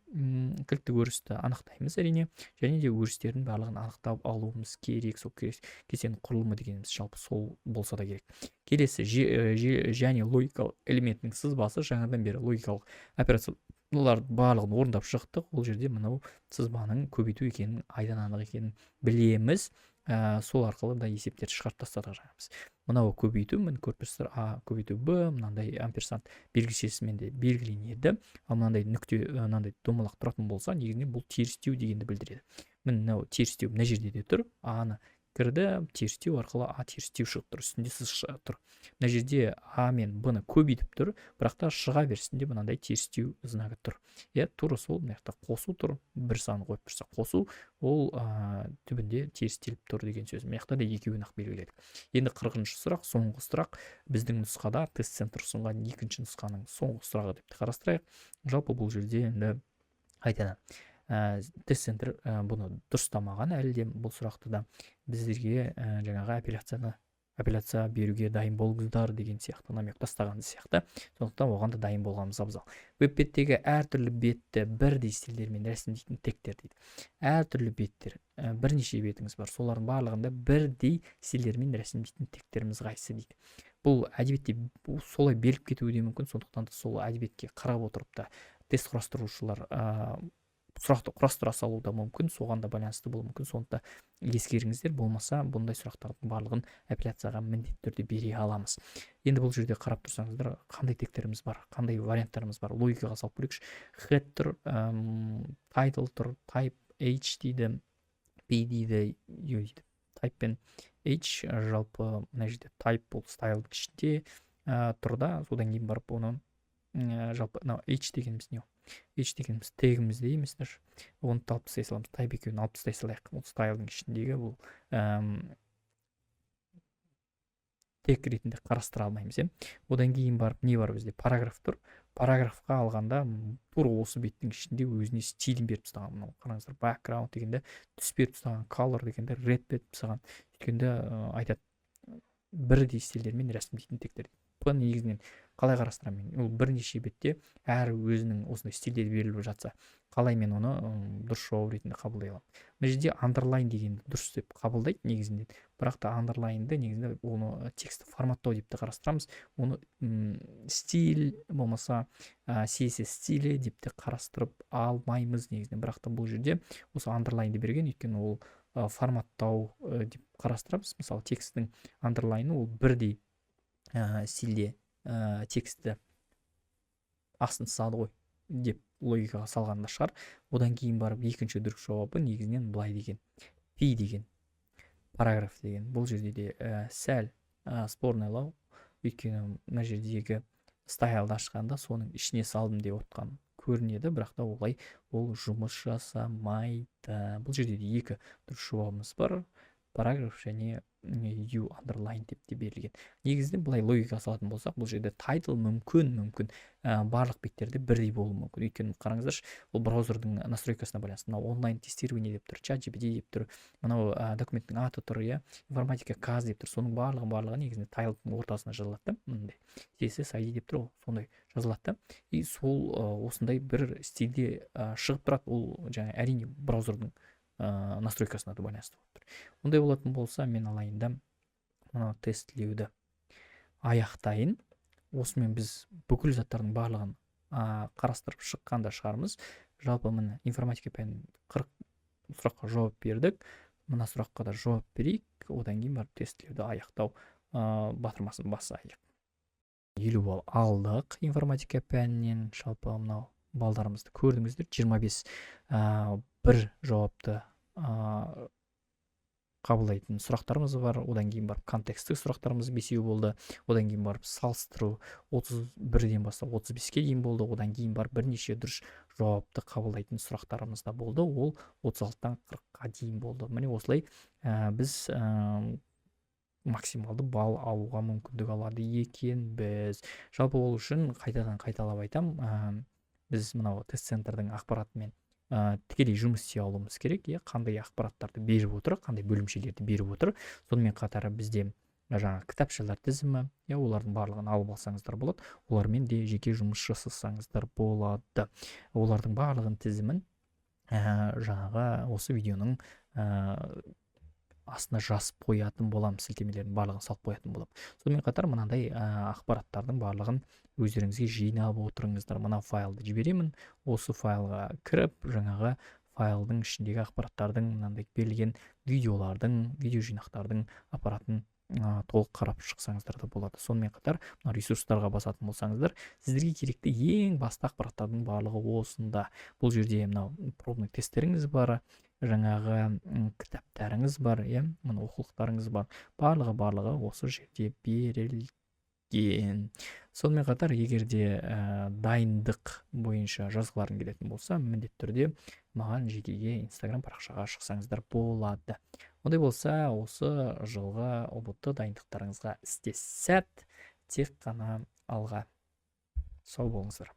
Кілттік өрісті анықтаймыз әрине, және де өрістердің барлығын анықтап алуымыз керек. Сол кестенің құрылымы дегеніміз жалпы сол болса да керек. Келесі және логикалық элементінің сызбасы. Жаңадан бері логикалық операциялар барлығын орындап шықтық. Ол жерде мынау сызбаның көбейту екенін, айдан анық екенін білеміз. Сол арқылы да есептерді шығарып тастадық жаңамыз. Мынау көбейту, мін көріп тұрсыздар, А көбейту Б, мынандай амперсант белгішесімен де белгіленеді. Ал мынандай нүкте, мынандай домалақ тұратын болса, негізінен бұл терістеу дегенді білдіреді. Мынау терістеу мына жерде де тұр. А-ны кірді, терістеу арқылы А терістеу шығып тұр, үстінде сыз шығып тұр. Мына жерде А мен Б-ны көбейтіп тұр, бірақ та шыға берісінде мынандай терістеу знагы тұр. Тура сол мынаяқта қосу тұр, бір сан қойып тұрса қосу, ол түбінде терістеліп тұр деген сөз. Мынаяқта да екеуін ақ белгіледік. Енді 40-шы сұрақ, соңғы сұрақ. Біздің нұсқада тест-центр ұсынған екінші нұсқаның соңғы сұрағы деп қарастырайық. Жалпы бұл жерде енді айтады. Тест-центр бұны дұрыстамаған, әлі де бұл сұрақты да біздерге жаңағы апелляция беруге дайын болыңыздар деген сияқты намек тастағанды сияқты. Сондықтан оған да дайын болғанымыз абзал. Веб-беттегі әртүрлі бетті бірдей стильдермен рәсімдейтін тегтер дейді. Әртүрлі беттер, бірнеше бетіңіз бар. Солардың барлығында бірдей стильдермен рәсімдейтін тегтеріміз қайсы дейді. Бұл әдебиетте солай беріліп кетуі де мүмкін, сондықтан да сол әдебиетке қарап отырып та тест құрастырушылар сұрақты құрастыра салу да мүмкін, соған да байланысты болуы мүмкін. Сондықтан ескеріңіздер, болмаса бұндай сұрақтардың барлығын апелляцияға міндетті түрде бере аламыз. Енді бұл жерде қарап тұрсаңыздар, қандай тегтеріміз бар, қандай варианттарымыз бар, логикаға салып көрейікші. Head тұр, title тұр, type H дейді, P дейді, U дейді. Type пен H жалпы мына жерде type бұл стайлдың ішінде тұр да, содан кейін барып оны жалпы H дегеніміз не? H дегеніміз тегіміз дейміздер. Оны алып тастай саламыз. Type екеуін алып тастай салайық. Ол стайлдың ішіндегі бұл тег ретінде қарастыра алмаймыз. Одан кейін барып не бар бізде? Параграф тұр. Параграфқа алғанда тура осы беттің ішінде өзіне стилін беріп тастаған. Мынау қараңыздар, background дегенде түс беріп тастаған, color дегенде red беріп тастаған. Өйткенде айтады бірдей стильдермен рәсімдейтін тегтер. негізінен қалай қарастырамын мен? Ол бірнеше бетте әр өзінің осындай стильде беріліп жатса, қалай мен оны дұрыс жауап ретінде қабылдай аламын. Мына жерде андерлайн дегенді дұрыс деп қабылдайды негізінде, бірақ та андерлайнды негізінде оны текстті форматтау деп те қарастырамыз. Оны стиль болмаса CSS стилі деп те қарастырып алмаймыз негізінен, бірақ та бұл жерде осы андерлайнды берген, өйткені ол форматтау деп қарастырамыз. Мысалы тексттің андерлайны ол бірдей стильде текстті астын салады ғой деп логикаға салғанда шығар. Одан кейін барып екінші дұрыс жауабы негізінен былай деген, пи деген параграф деген. Бұл жерде де сәл спорныйлау, өйткені мына жердегі стайлды ашқанда соның ішіне салдым деп отқан көрінеді, бірақ та олай ол жұмыс жасамайды. Бұл жерде де екі дұрыс жауабымыз бар, параграф және U underline деп те берілген. Негізінен былай логика салатын болсақ, бұл жерде title мүмкін барлық беттерде бірдей болуы мүмкін. Өйткені қараңыздаршы, ол браузердің настройкасына байланысты. Мынау онлайн тестирование деп тұр, ChatGPT деп тұр, мынау документтің аты тұр, информатика каз деп тұр. Соның барлығы негізінде тайлдың ортасына жазылады, мындай CSS ID деп тұр, сондай жазылады. И сол осындай бір стильде шығып тұрады. Ол жаңа әрине браузердің настройкасына да байланысты болып тұр. Ондай болатын болса, мен алайын да мына тестлеуді аяқтайын. Осымен біз бүкіл заттардың барлығын қарастырып шыққанда шығармыз. Жалпы міне информатика пән 40 сұраққа жауап бердік. Мына сұраққа да жауап берейік. Одан кейін барып тестлеуді аяқтау батырмасын басайық. 50 балл алдық информатика пәнінен. Жалпы мынау балдарымызды көрдіңіздер. 25 бір жауапты қабылдайтын сұрақтарымыз бар. Одан кейін барып контексттік сұрақтарымыз 5 болды. Одан кейін барып салыстыру 31-ден бастап 35-ке дейін болды. Одан кейін барып бірнеше дұрыс жауапты қабылдайтын сұрақтарымыз да болды. Ол 36-тан 40-қа дейін болды. Міне осылай біз максималды балл алуға мүмкіндік алады екенбіз. Жалпы ол үшін қайталап айтам, біз мынау тест-центрдің ақпаратымен тікелей жұмыс істей алуымыз керек. Қандай ақпараттарды беріп отыр, қандай бөлімшелерді беріп отыр. Сонымен қатар бізде жаңа кітапшалар тізімі, олардың барлығын алып алсаңыздар болады. Олармен де жеке жұмыс жасасаңыздар болады. Олардың барлығын тізімін жаңағы осы видеоның астына жазып қоятын болам, сілтемелердің барлығын салып қоятын болам. Сонымен қатар мынандай ақпараттардың барлығын өздеріңізге жинап отырыңыздар. Мына файлды жіберемін, осы файлға кіріп, жаңағы файлдың ішіндегі ақпараттардың мынандай берілген видеолардың, видео жинақтардың аппаратын толық қарап шықсаңыздар да болады. Сонымен қатар мына ресурстарға басатын болсаңыздар, сіздерге керекті ең басты ақпараттардың барлығы осында. Бұл жерде мынау пробный тесттеріңіз бар, жаңағы кітаптарыңыз бар, мына оқулықтарыңыз бар. Барлығы осы жерде берілген. Сонымен қатар, егер де дайындық бойынша жазғыларың келетін болса, міндетті түрде маған жекеге Instagram парақшаға шықсаңыздар болады. Ондай болса, осы жылғы ұбт дайындықтарыңызға істе сәт, тек қана алға. Сау болыңыздар.